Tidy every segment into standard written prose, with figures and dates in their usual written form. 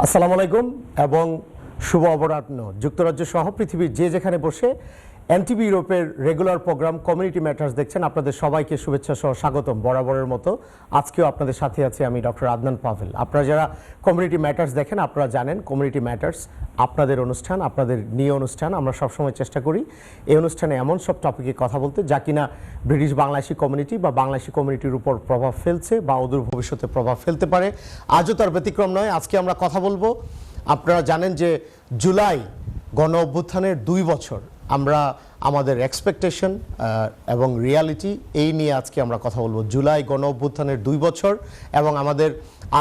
আসসালামু আলাইকুম এবং শুভ অপরাহ্ন। যুক্তরাজ্য সহ পৃথিবীর যে যেখানে বসে এনটিভি ইউরোপের রেগুলার প্রোগ্রাম কমিউনিটি ম্যাটার্স দেখছেন, আপনাদের সবাইকে শুভেচ্ছা সহ স্বাগতম। বরাবরের মতো আজকেও আপনাদের সাথে আছি আমি ডক্টর আদনান পাভেল। আপনারা যারা কমিউনিটি ম্যাটার্স দেখেন আপনারা জানেন কমিউনিটি ম্যাটার্স আপনাদের অনুষ্ঠান, আপনাদের নিয়ে অনুষ্ঠান। আমরা সবসময় চেষ্টা করি এই অনুষ্ঠানে এমন সব টপিকে কথা বলতে যা কিনা ব্রিটিশ বাংলাদেশি কমিউনিটি বা বাংলাদেশি কমিউনিটির উপর প্রভাব ফেলছে বা অদূর ভবিষ্যতে প্রভাব ফেলতে পারে। আজও তার ব্যতিক্রম নয়। আজকে আমরা কথা বলবো, আপনারা জানেন যে জুলাই গণ অভ্যুত্থানের 2 বছর, আমরা আমাদের এক্সপেকটেশন এবং রিয়ালিটি এই নিয়ে আজকে আমরা কথা বলবো। জুলাই গণ অভ্যুত্থানের 2 বছর এবং আমাদের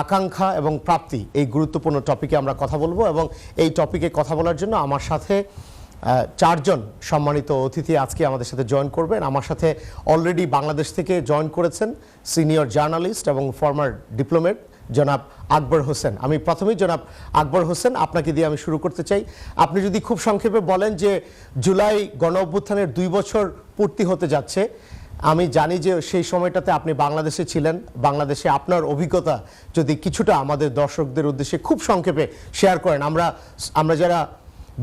আকাঙ্ক্ষা এবং প্রাপ্তি, এই গুরুত্বপূর্ণ টপিকে আমরা কথা বলবো। এবং এই টপিকে কথা বলার জন্য আমার সাথে 4 জন সম্মানিত অতিথি আজকে আমাদের সাথে জয়েন করবেন। আমার সাথে অলরেডি বাংলাদেশ থেকে জয়েন করেছেন সিনিয়র জার্নালিস্ট এবং ফর্মার ডিপ্লোমেট জনাব আকবর হোসেন। আমি প্রথমেই জনাব আকবর হোসেন আপনাকে দিয়ে আমি শুরু করতে চাই। আপনি যদি খুব সংক্ষেপে বলেন যে জুলাই গণ অভ্যুত্থানের 2 বছর পূর্তি হতে যাচ্ছে, আমি জানি যে সেই সময়টাতে আপনি বাংলাদেশে ছিলেন, বাংলাদেশে আপনার অভিজ্ঞতা যদি কিছুটা আমাদের দর্শকদের উদ্দেশ্যে খুব সংক্ষেপে শেয়ার করেন। আমরা যারা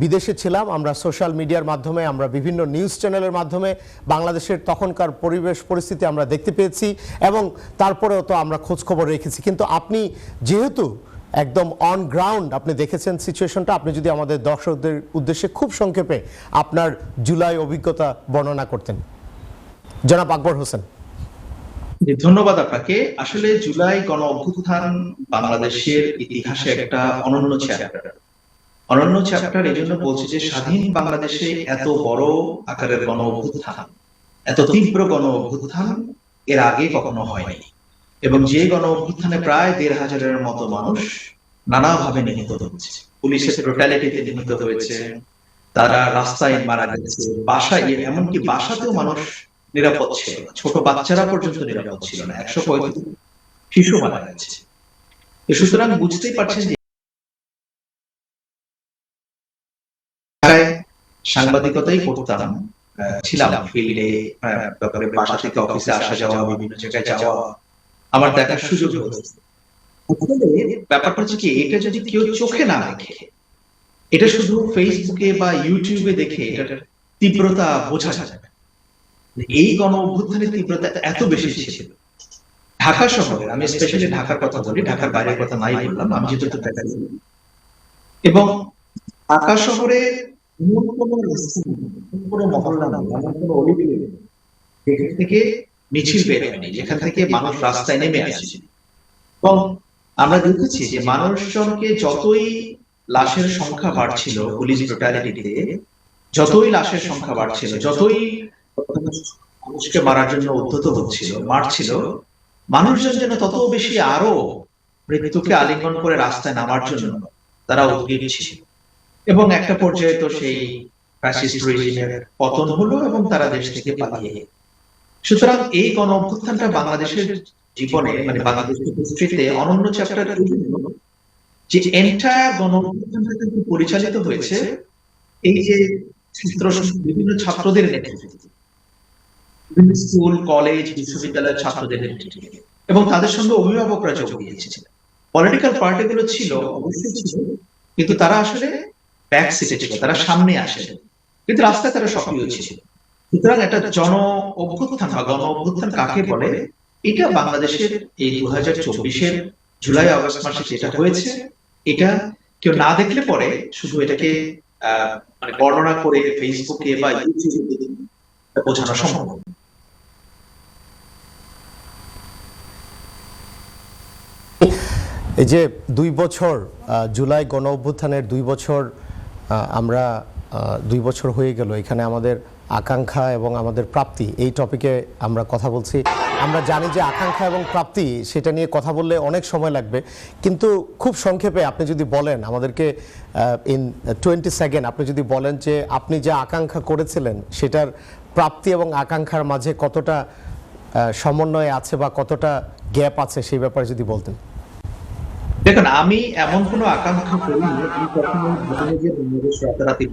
বিদেশে ছিলাম, আমরা সোশ্যাল মিডিয়ার মাধ্যমে, আমরা বিভিন্ন নিউজ চ্যানেলের মাধ্যমে বাংলাদেশের তখনকার পরিবেশ পরিস্থিতি আমরা দেখতে পেয়েছি এবং তারপরেও তো আমরা খোঁজখবর রেখেছি। কিন্তু আপনি যেহেতু একদম অন গ্রাউন্ড আপনি দেখেছেন সিচুয়েশনটা, আপনি যদি আমাদের দর্শকদের উদ্দেশ্যে খুব সংক্ষেপে আপনার জুলাই অভিজ্ঞতা বর্ণনা করতেন। জনাব আকবর হোসেন। ধন্যবাদ আপনাকে। আসলে জুলাই গণ অভ্যুত্থান বাংলাদেশের ইতিহাসে একটা অনন্য চ্যাপ্টার এই জন্য বলছি যে স্বাধীন বাংলাদেশে এত বড় আকারের গণ অভ্যুত্থান, এত তীব্র গণ অভ্যুত্থান এর আগে কখনো হয়নি। এবং যে গণ অভ্যুত্থানে প্রায় 1,500-এর মতো মানুষ নানাভাবে নিহত হয়েছে, পুলিশের ব্রুটালিটিতে নিহত হয়েছে, তারা রাস্তায় মারা গেছে, বাসায়, এমনকি বাসাতেও মানুষ নিরাপদ ছিল না, ছোট বাচ্চারা পর্যন্ত নিরাপদ ছিল না, 135 শিশু মারা গেছে। সুতরাং বুঝতেই পারছেন যে সাংবাদিকতাই করতাম, ছিলাম ফিল্ডে, তারপরে বাসা থেকে অফিসে আসা যাওয়া, বিভিন্ন জায়গায় যাওয়া আমার দেখার সুযোগ হয়েছে। ব্যাপারটা হচ্ছে কি, এটা যদি কেউ চোখে না দেখে, এটা শুধু ফেসবুকে বা ইউটিউবে দেখে এটার তীব্রতা বোঝা যাবে। এই গণ অভ্যুত্থানের তীব্রতা এত বেশি ছিল ঢাকা শহরে, আমি স্পেশালি ঢাকার কথা বলি, ঢাকার বাইরের কথা নাই বললাম, আমি যেহেতু ঢাকায়, এবং ঢাকা শহরে যেখান থেকে মিছিল বের হয়নি, যেখান থেকে মানুষ রাস্তায় নেমে আসছে। এবং আমরা দেখেছি যে মানুষজনকে যতই লাশের সংখ্যা বাড়ছিল পুলিশ ব্রুটালিটিতে, যতই লাশের সংখ্যা বাড়ছিল, যতই মানুষকে মারার জন্য উদ্যত হচ্ছিল, মারছিল, মানুষজন যেন তত বেশি আরো মৃত্যুকে আলিঙ্গন করে রাস্তায় নামার জন্য তারা উদ্গ্রীব ছিল। এবং একটা পর্যায়ে তো সেই ফ্যাসিস্ট রেজিমের পতন হলো এবং তারা দেশ থেকে পালিয়ে গেল। সুতরাং এই গণ অভ্যুত্থানটা বাংলাদেশের জীবনে, মানে বাংলাদেশের হিস্ট্রিতে অনন্য চ্যাপ্টার, যে এন্টায়ার গণ অভ্যুত্থানটা কিন্তু পরিচালিত হয়েছে এই যে বিভিন্ন ছাত্রদের নেতৃত্বে, বিভিন্ন স্কুল, কলেজ, বিশ্ববিদ্যালয়ের ছাত্রদের নেতৃত্বে, এবং তাদের সঙ্গে অভিভাবকরা যোগ দিয়েছিলেন। পলিটিক্যাল পার্টিগুলো ছিল, অবশ্যই ছিল, কিন্তু তারা আসলে ব্যাক সিটে ছিল, তারা সামনে আসে, কিন্তু রাস্তায় তারা সক্রিয় ছিল। সুতরাং একটা জন অভ্যুত্থান বা গণ অভ্যুত্থান কাকে বলে, এটা বাংলাদেশের এই 2024-এর জুলাই আগস্ট মাসে যেটা হয়েছে, এটা কেউ না দেখলে পরে শুধু এটাকে মানে বর্ণনা করে ফেসবুকে বা ইউটিউবে বোঝানো সম্ভব। এই যে 2 বছর, জুলাই গণ অভ্যুত্থানের 2 বছর, আমরা 2 বছর হয়ে গেল, এখানে আমাদের আকাঙ্ক্ষা এবং আমাদের প্রাপ্তি এই টপিকে আমরা কথা বলছি। আমরা জানি যে আকাঙ্ক্ষা এবং প্রাপ্তি সেটা নিয়ে কথা বললে অনেক সময় লাগবে, কিন্তু খুব সংক্ষেপে আপনি যদি বলেন আমাদেরকে ইন 20 সেকেন্ড, আপনি যদি বলেন যে আপনি যে আকাঙ্ক্ষা করেছিলেন সেটার প্রাপ্তি এবং আকাঙ্ক্ষার মাঝে কতটা সমন্বয় আছে বা কতটা গ্যাপ আছে সেই ব্যাপারে যদি বলতেন। দেখুন, আমি এমন কোনো আকাঙ্ক্ষা করিনি, আমি কখনো ভাবিনি যে বাংলাদেশ রাতারাতি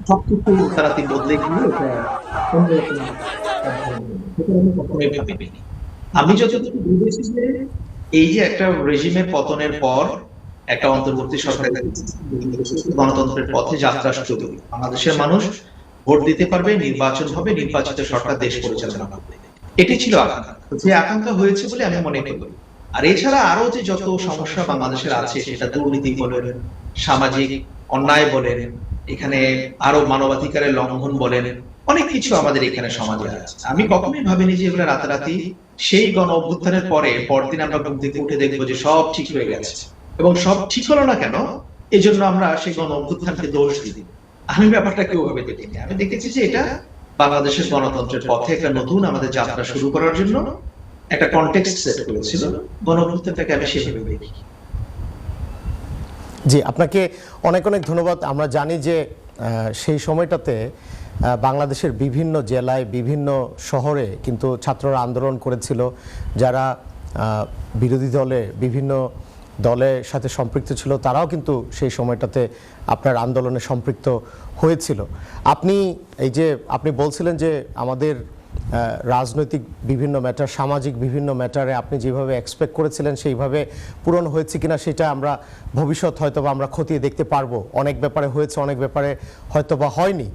সবকিছু রাতারাতি বদলে গিয়ে এটা অন্যরকম, আমি কখনোই ভাবিনি। আমি যতটুকু বুঝেছি যে এই যে একটা রেজিমের পতনের পর একটা অন্তর্বর্তী সরকার গণতন্ত্রের পথে যাত্রা শুরু। বাংলাদেশের মানুষ ভোট দিতে পারবে, নির্বাচন হবে, নির্বাচিত সরকার দেশ পরিচালনা করবে। এটি ছিল আকাঙ্ক্ষা, যে আকাঙ্ক্ষা হয়েছে বলে আমি মনে করি। আর এছাড়া আরো যে যত সমস্যা বাংলাদেশের আছে, সেটা দুর্নীতি বলেন, সামাজিক অন্যায় বলেন, এখানে আরো মানবাধিকারের লঙ্ঘন বলেন, অনেক কিছু আমাদের এখানে সমাজে আছে। আমি কখনোই ভাবিনি যে এগুলো রাতারাতি সেই গণ অভ্যুত্থানের পরদিন আমরা ঘুম থেকে উঠে দেখবো যে সব ঠিক হয়ে গেছে। এবং সব ঠিক হলো না কেন, এই জন্য আমরা সেই গণ অভ্যুত্থানকে দোষ দিই। আমি ব্যাপারটা কেউ ভাবে দেখিনি। আমি দেখেছি যে এটা বাংলাদেশের গণতন্ত্রের পথে একটা নতুন আমাদের যাত্রা শুরু করার জন্য একটা কনটেক্সট সেট করেছিল। গণ অভ্যুত্থানটাকে আমি সেভাবে দেখি। জি, আপনাকে অনেক অনেক ধন্যবাদ। আমরা জানি যে সেই সময়টাতে বাংলাদেশের বিভিন্ন জেলায়, বিভিন্ন শহরে কিন্তু ছাত্ররা আন্দোলন করেছিল। যারা বিরোধী দলে, বিভিন্ন দলের সাথে সম্পৃক্ত ছিল, তারাও কিন্তু সেই সময়টাতে আপনার আন্দোলনে সম্পৃক্ত হয়েছিল। আপনি বলছিলেন যে আমাদের রাজনৈতিক বিভিন্ন ম্যাটার, সামাজিক বিভিন্ন ম্যাটারে আপনি যেভাবে এক্সপেক্ট করেছিলেন সেইভাবে পূরণ হয়েছে কিনা সেটা আমরা ভবিষ্যৎ হয়তোবা আমরা খতিয়ে দেখতে পারবো। অনেক ব্যাপারে হয়েছে, অনেক ব্যাপারে হয়তোবা হয়নি।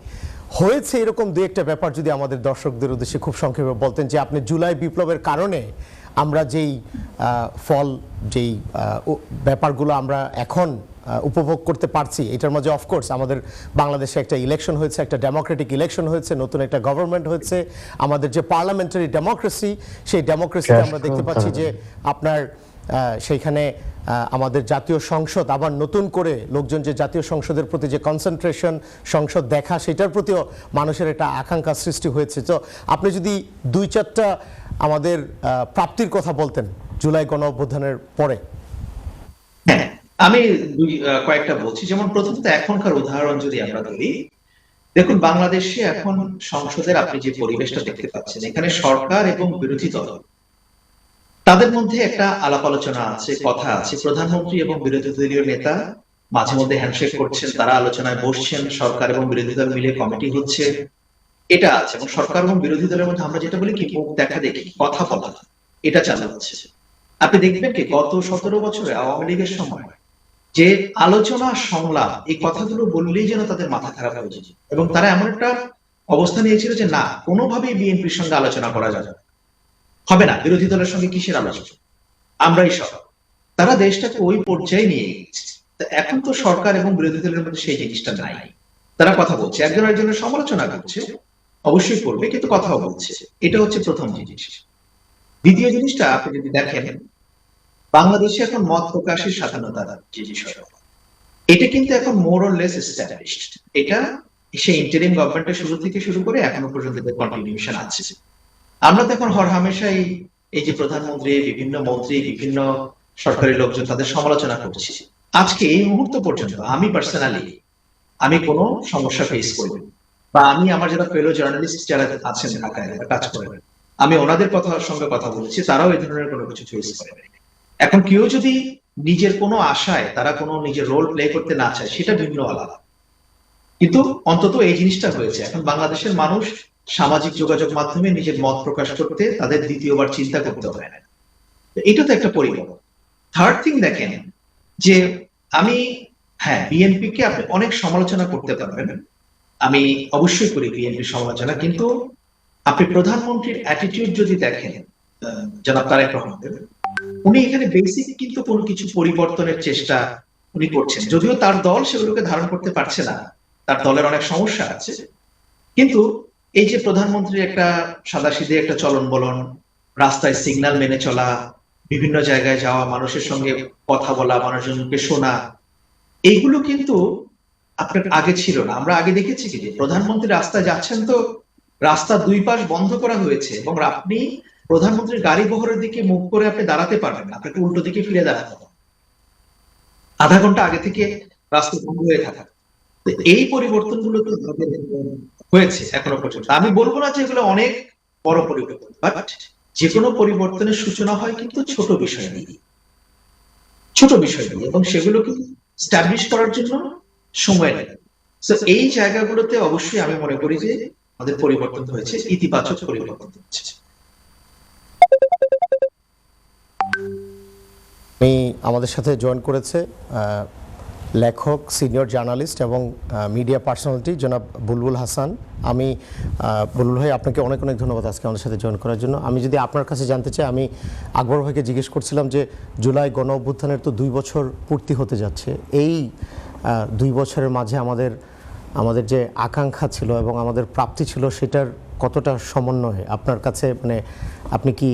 হয়েছে এরকম দু একটা ব্যাপার যদি আমাদের দর্শকদের উদ্দেশ্যে খুব সংক্ষেপে বলতেন, যে আপনি জুলাই বিপ্লবের কারণে আমরা যেই ব্যাপারগুলো আমরা এখন উপভোগ করতে পারছি, এটার মাঝে অফকোর্স আমাদের বাংলাদেশে একটা ইলেকশন হয়েছে, একটা ডেমোক্রেটিক ইলেকশন হয়েছে, নতুন একটা গভর্নমেন্ট হয়েছে। আমাদের যে পার্লামেন্টারি ডেমোক্রেসি, সেই ডেমোক্রেসিতে আমরা দেখতে পাচ্ছি যে আপনার সেইখানে আমাদের জাতীয় সংসদ আবার নতুন করে লোকজন যে জাতীয় সংসদের প্রতি যে কনসেন্ট্রেশন, সংসদ দেখা, সেটার প্রতিও মানুষের একটা আকাঙ্ক্ষা সৃষ্টি হয়েছে। তো আপনি যদি দুই চারটা আমাদের প্রাপ্তির কথা বলতেন জুলাই গণ অভ্যুত্থানের পরে। হ্যাঁ, আমি কয়েকটা বলছি। যেমন প্রথমত এখনকার উদাহরণ যদি আমরা ধরি, দেখুন বাংলাদেশে এখন সংসদের আপনি যে পরিবেশটা দেখতে পাচ্ছেন, এখানে সরকার এবং বিরোধী দল তাদের মধ্যে একটা আলাপ আলোচনা আছে, কথা আছে। প্রধানমন্ত্রী এবং বিরোধী দলীয় নেতা মাঝে মধ্যে হ্যান্ডশেক করছেন, তারা আলোচনায় বসছেন, সরকার এবং বিরোধী দল মিলে কমিটি হচ্ছে, এটা আছে। এবং সরকার এবং বিরোধী দলের মধ্যে আমরা যেটা বলি কি, মুখ দেখা দেখি কথা বলা, এটা চালু হচ্ছে। আপনি দেখবেন কি গত 17 বছরে আওয়ামী লীগের সময় যে আলোচনা, সংলাপ, এই কথাগুলো বললেই যেন তাদের মাথা খারাপ হয়ে যায়, এবং তারা এমন একটা অবস্থা নিয়েছিল যে না, কোনোভাবেই বিএনপির সঙ্গে আলোচনা করা যাবে হবে না, বিরোধী দলের সঙ্গে কিসের আলোচনা, আমরাই সব। তারা দেশটাকে ওই পর্যায়ে নিয়ে গেছে। এখন তো সরকার এবং বিরোধী দলের মধ্যে সেই জিনিসটা নাই। তারা কথা বলছে, একজন আরেকজনের সমালোচনা করছে, অবশ্যই করবে, কিন্তু কথাও বলছে। এটা হচ্ছে প্রথম জিনিস। দ্বিতীয় জিনিসটা আপনি যদি দেখেন, বাংলাদেশে এখন মত প্রকাশের স্বাধীনতার যে বিষয়, এটা কিন্তু এখন মোর অর লেস এস্টাবলিশড। এটা সেই ইন্টারিম গভর্নমেন্টের শুরু থেকে শুরু করে এখনো পর্যন্ত কন্টিনিউশন আছে। আমরা তো এখন হরহামেশাই এই যে প্রধানমন্ত্রী, বিভিন্ন মন্ত্রী, বিভিন্ন সরকারি লোকজন তাদের সমালোচনা করছি। আজকে এই মুহূর্ত পর্যন্ত আমি পার্সোনালি আমি কোনো সমস্যা ফেস করিনি, বা আমি আমার যারা ফেলো জার্নালিস্ট যারা আছেন ঢাকায় কাজ করেন, আমি ওনাদের সঙ্গে কথা বলেছি, তারাও এই ধরনের কোনো কিছু ফেস করেন। এখন কেউ যদি নিজের কোনো আশায় তারা কোনো নিজের রোল প্লে করতে না চায়, সেটা ভিন্ন আলাদা। কিন্তু অন্তত এই জিনিসটা হয়েছে, এখন বাংলাদেশের মানুষ সামাজিক যোগাযোগ মাধ্যমে নিজের মত প্রকাশ করতে তাদের দ্বিতীয়বার চিন্তা করতে হয় না। এটা তো একটা পরিবর্তন। থার্ড থিং দেখেন যে আমি, হ্যাঁ, বিএনপি কে আপনি অনেক সমালোচনা করতে পারবেন, আমি অবশ্যই করি বিএনপির সমালোচনা, কিন্তু আপনি প্রধানমন্ত্রীর অ্যাটিটিউড যদি দেখেন, জনাব তারেক রহমানের, উনি এখানে বেসিক কিন্তু কোনো কিছু পরিবর্তনের চেষ্টা উনি করছেন, যদিও তার দল সেগুলোকে ধারণ করতে পারছে না, তার দলের অনেক সমস্যা আছে। কিন্তু এই যে প্রধানমন্ত্রীর একটা সাদাসিধে একটা চলন বলন, রাস্তায় সিগন্যাল মেনে চলা, বিভিন্ন জায়গায় যাওয়া, মানুষের সঙ্গে কথা বলা, মানুষজনকে শোনা, এইগুলো কিন্তু আপনার আগে ছিল না। আমরা আগে দেখেছি কি যে প্রধানমন্ত্রী রাস্তায় যাচ্ছেন, তো রাস্তা দুই পাশ বন্ধ করা হয়েছে, এবং আপনি প্রধানমন্ত্রীর গাড়ি বহরের দিকে মুখ করে আপনি দাঁড়াতে পারবেন না, আপনাকে উল্টো দিকে ফিরে দাঁড়াতে হবে, আধা ঘন্টা আগে থেকে রাস্তা বন্ধ হয়ে থাকা। এই পরিবর্তনগুলো তো হয়েছে এখনো পর্যন্ত। আমি বলবো না যে এগুলো অনেক বড় পরিবর্তন, বাট যে কোনো পরিবর্তনের সূচনা হয় কিন্তু ছোট বিষয় নিয়ে, ছোট বিষয় নিয়ে, এবং সেগুলোকে স্টাবলিশ করার জন্য সময় লাগে। এই জায়গাগুলোতে অবশ্যই আমি মনে করি যে আমাদের পরিবর্তন হয়েছে, ইতিবাচক পরিবর্তন হচ্ছে। আমাদের সাথে জয়েন করেছে লেখক, সিনিয়র জার্নালিস্ট এবং মিডিয়া পার্সোনালিটি জনাব বুলবুল হাসান। আমি বুলবুল ভাই, আপনাকে অনেক অনেক ধন্যবাদ আজকে আমাদের সাথে জয়েন করার জন্য। আমি যদি আপনার কাছে জানতে চাই, আমি আকবর ভাইকে জিজ্ঞেস করছিলাম যে জুলাই গণ অভ্যুত্থানের তো 2 বছর পূর্তি হতে যাচ্ছে। এই 2 বছরের মাঝে আমাদের যে আকাঙ্ক্ষা ছিল এবং আমাদের প্রাপ্তি ছিল, সেটার কতটা সমন্বয় আপনার কাছে, মানে আপনি কি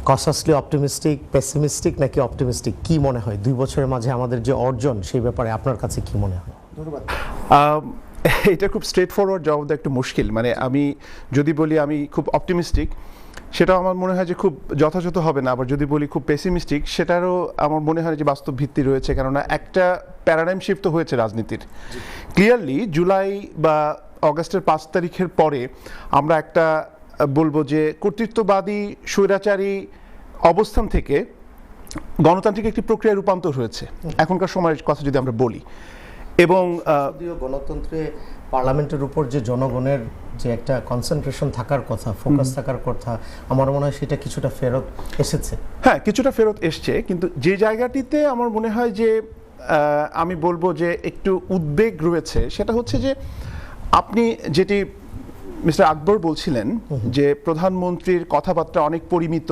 কনসাসলি অপটিমিস্টিক, পেসিমিস্টিক নাকি অপটিমিস্টিক, কি মনে হয় 2 বছরের মাঝে আমাদের যে অর্জন, সেই ব্যাপারে আপনার কাছে কি মনে হয়? ধন্যবাদ। এটা খুব স্ট্রেট ফরওয়ার্ড জবাব দেওয়া একটু মুশকিল। মানে আমি যদি বলি আমি খুব অপটিমিস্টিক, সেটাও আমার মনে হয় যে খুব যথাযথ হবে না। আবার যদি বলি খুব পেসিমিস্টিক, সেটারও আমার মনে হয় যে বাস্তব ভিত্তি রয়েছে। কেননা একটা প্যারাডাইম শিফট তো হয়েছে রাজনীতির। ক্লিয়ারলি জুলাই বা অগাস্টের 5 তারিখের পরে আমরা একটা বলবো যে কর্তৃত্ববাদী স্বৈরাচারী অবস্থান থেকে গণতান্ত্রিক একটি প্রক্রিয়ায় রূপান্তর হয়েছে এখনকার সময়ের কথা যদি আমরা বলি। এবং গণতন্ত্রে পার্লামেন্টের উপর যে জনগণের যে একটা কনসেন্ট্রেশন থাকার কথা, ফোকাস থাকার কথা, আমার মনে হয় সেটা কিছুটা ফেরত এসেছে। হ্যাঁ, কিছুটা ফেরত এসছে, কিন্তু যে জায়গাটিতে আমার মনে হয় যে আমি বলবো যে একটু উদ্বেগ রয়েছে, সেটা হচ্ছে যে আপনি যেটি মিস্টার আকবর বলছিলেন যে প্রধানমন্ত্রীর কথাবার্তা অনেক পরিমিত,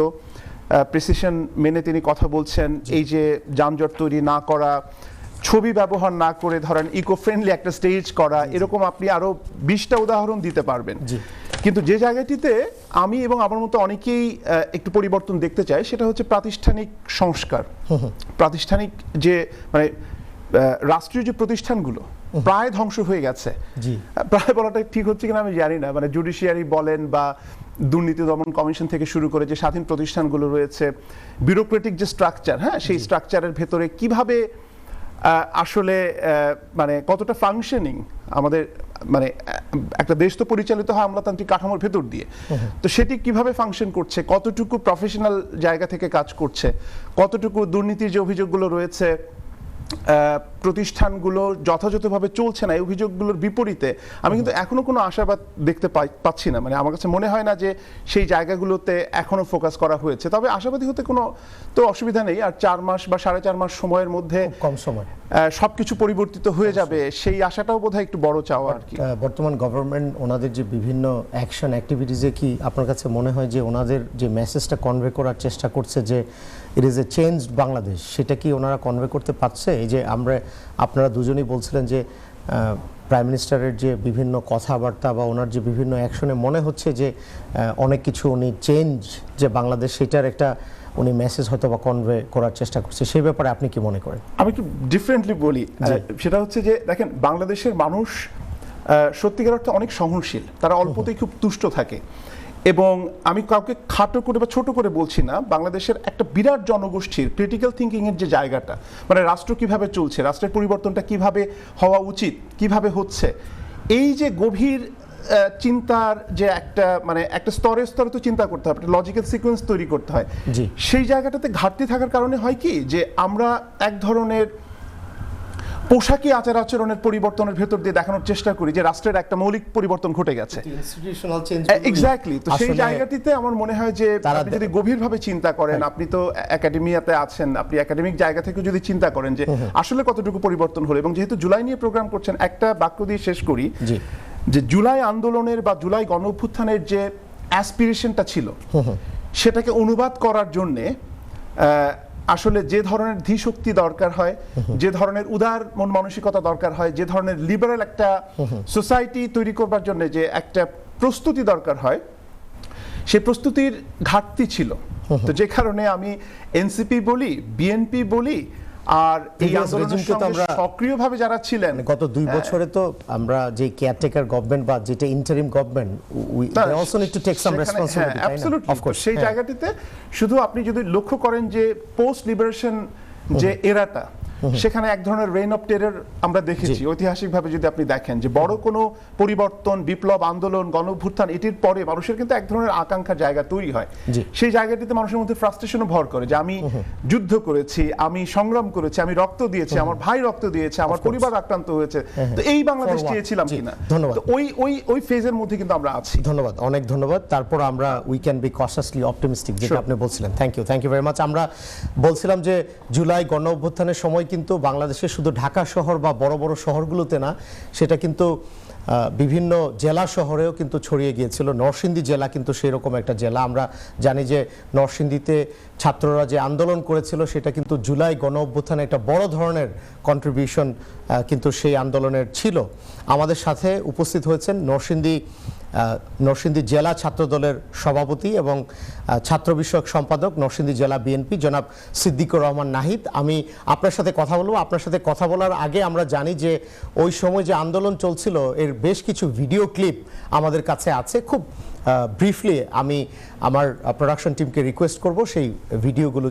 প্রিসিশন মেনে তিনি কথা বলছেন। এই যে যানজট তৈরি না করা, ছবি ব্যবহার না করে ধরেন ইকো ফ্রেন্ডলি একটা স্টেজ করা, এরকম আপনি আরো 20টা উদাহরণ দিতে পারবেন। কিন্তু যে জায়গাটিতে আমি এবং আমার মতো অনেকেই একটু পরিবর্তন দেখতে চাই, সেটা হচ্ছে প্রাতিষ্ঠানিক সংস্কার। প্রাতিষ্ঠানিক যে মানে রাষ্ট্রীয় যে প্রতিষ্ঠানগুলো প্রায় ধ্বংস হয়ে গেছে। প্রায় বলাটা ঠিক হচ্ছে কিনা আমি জানি না। মানে জুডিশিয়ারি বলেন বা দুর্নীতি দমন কমিশন থেকে শুরু করে যে স্বাধীন প্রতিষ্ঠানগুলো রয়েছে, ব্যুরোক্রেটিক যে স্ট্রাকচার, হ্যাঁ, সেই স্ট্রাকচারের ভেতরে কিভাবে আসলে মানে কতটা ফাংশনিং আমাদের, মানে একটা দেশ তো পরিচালিত হয় আমলাতান্ত্রিক কাঠামোর ভেতর দিয়ে, তো সেটি কিভাবে ফাংশন করছে, কতটুকু প্রফেশনাল জায়গা থেকে কাজ করছে, কতটুকু দুর্নীতির যে অভিযোগগুলো রয়েছে প্রতিষ্ঠানগুলো যথাযথভাবে চলছে না, এই অভিযোগগুলোর বিপরীতে আমি কিন্তু এখনো কোনো আশাবাদ দেখতে পাচ্ছি না। মানে আমার কাছে মনে হয় না যে সেই জায়গাগুলোতে এখনো ফোকাস করা হয়েছে। তবে আশাবাদী হতে কোনো তো অসুবিধা নেই। আর 4 মাস বা 4.5 মাস সময়ের মধ্যে কম সময় সবকিছু পরিবর্তিত হয়ে যাবে, সেই আশাটাও বোধহয় একটু বড় চাওয়া আর কি। বর্তমান গভর্নমেন্ট ওনাদের যে বিভিন্ন অ্যাকশন অ্যাক্টিভিটিসে কি আপনার কাছে মনে হয় যে ওনাদের যে মেসেজটা কনভে করার চেষ্টা করছে যে it is a change Bangladesh, সেটা কি ওনারা কনভে করতে পারছে? এই যে আপনারা দুজনেই বলছিলেন যে প্রাইম মিনিস্টারের যে বিভিন্ন কথাবার্তা বা ওনার যে বিভিন্ন অ্যাকশনে মনে হচ্ছে যে অনেক কিছু উনি চেঞ্জ যে বাংলাদেশ, সেটার একটা উনি মেসেজ হয়তো বা কনভে করার চেষ্টা করছে, সেই ব্যাপারে আপনি কি মনে করেন? আমি একটু ডিফারেন্টলি বলি। সেটা হচ্ছে যে দেখেন, বাংলাদেশের মানুষ সত্যিকার অর্থে অনেক সহনশীল, তারা অল্পতেই খুব তুষ্ট থাকে। এবং আমি কাউকে খাটো করে বা ছোট করে বলছি না, বাংলাদেশের একটা বিরাট জনগোষ্ঠীর ক্রিটিক্যাল থিঙ্কিং এর যে জায়গাটা, মানে রাষ্ট্র কিভাবে চলছে, রাষ্ট্রের পরিবর্তনটা কিভাবে হওয়া উচিত, কিভাবে হচ্ছে, এই যে গভীর চিন্তার যে একটা মানে একটা স্তরে স্তরে তো চিন্তা করতে হয়, একটা লজিক্যাল সিকোয়েন্স তৈরি করতে হয়। সেই জায়গাটাতে ঘাটতি থাকার কারণে হয় কি যে আমরা এক ধরনের পোশাকি আচার আচরণের পরিবর্তনের ভেতর দিয়ে দেখানোর চেষ্টা করি যে রাষ্ট্রের একটা মৌলিক পরিবর্তন ঘটে গেছে। এক্স্যাক্টলি। তো সেই জায়গাটিতে আমার মনে হয় যে আপনি যদি গভীরভাবে চিন্তা করেন, আপনি তো একাডেমিয়াতে আছেন, আপনি একাডেমিক জায়গা থেকে যদি চিন্তা করেন যে আসলে কতটুকু পরিবর্তন হলো, এবং যেহেতু জুলাই নিয়ে প্রোগ্রাম করছেন, একটা বাক্য দিয়ে শেষ করি যে জুলাই আন্দোলনের বা জুলাই গণ অভ্যুত্থানের যে অ্যাসপিরেশনটা ছিল, সেটাকে অনুবাদ করার জন্যে আসলে যে ধরনের ধীশক্তি দরকার হয়, যে ধরনের উদার মন মানসিকতা দরকার হয়, যে ধরনের লিবারেল একটা সোসাইটি তৈরি করবার জন্য যে একটা প্রস্তুতি দরকার হয়, সেই প্রস্তুতির ঘাটতি ছিল। তো যে কারণে আমি এনসিপি বলি, বিএনপি বলি, আর এই আন্দোলনের সঙ্গে সক্রিয়ভাবে যারা ছিলেন গত 2 বছরে, তো আমরা যে কেয়ারটেকার গভর্নমেন্ট বা যেটা interim government, we also need to take some responsibility. Absolutely. Of course সেই জায়গাটিতে শুধু আপনি যদি লক্ষ্য করেন যে পোস্ট লিবারেশন যে এরাটা, সেখানে এক ধরনের রেইন অফ টেরর আমরা দেখেছি। ঐতিহাসিকভাবে যদি আপনি দেখেন যে বড় কোনো পরিবর্তন, বিপ্লব, আন্দোলন, গণঅভ্যুত্থান এটির পরে মানুষের কিন্তু এক ধরনের আকাঙ্ক্ষার জায়গা তৈরি হয়। সেই জায়গাটিতে মানুষের মধ্যে ফ্রাস্ট্রেশনও ভর করে যে আমি যুদ্ধ করেছি, আমি সংগ্রাম করেছি, আমি রক্ত দিয়েছি, আমার ভাই রক্ত দিয়েছে, আমার পরিবার আক্রান্ত হয়েছে, তো এই বাংলাদেশ চেয়েছিলাম কিনা। ধন্যবাদ। তো ওই ফেজের মধ্যে কিন্তু আমরা আছি। ধন্যবাদ, অনেক ধন্যবাদ। তারপর আমরা we can be cautiously optimistic, যেটা আপনি বলছিলেন। Thank you very much. আমরা বলছিলাম যে জুলাই গণ অভ্যুত্থানের সময় কিন্তু বাংলাদেশে শুধু ঢাকা শহর বা বড় বড় শহরগুলোতে না, সেটা কিন্তু বিভিন্ন জেলা শহরেও কিন্তু ছড়িয়ে গিয়েছিল। নরসিংদী জেলা কিন্তু সেই রকম একটা জেলা। আমরা জানি যে নরসিংদীতে ছাত্ররা যে আন্দোলন করেছিল সেটা কিন্তু জুলাই গণ অভ্যুত্থানে একটা বড় ধরনের কন্ট্রিবিউশন কিন্তু সেই আন্দোলনের ছিল। আমাদের সাথে উপস্থিত হয়েছেন নরসিংদী জেলা ছাত্রদলের সভাপতি এবং ছাত্র বিষয়ক সম্পাদক নরসিংদী জেলা বিএনপি জনাব সিদ্দিকুর রহমান নাহিদ। আমি আপনার সাথে কথা বলবো। আপনার সাথে কথা বলার আগে আমরা জানি যে ওই সময় যে আন্দোলন চলছিল এর বেশ কিছু ভিডিও ক্লিপ আমাদের কাছে আছে। খুব ব্রিফলি আমি আমার প্রোডাকশন টিমকে রিকোয়েস্ট করব সেই ভিডিওগুলো।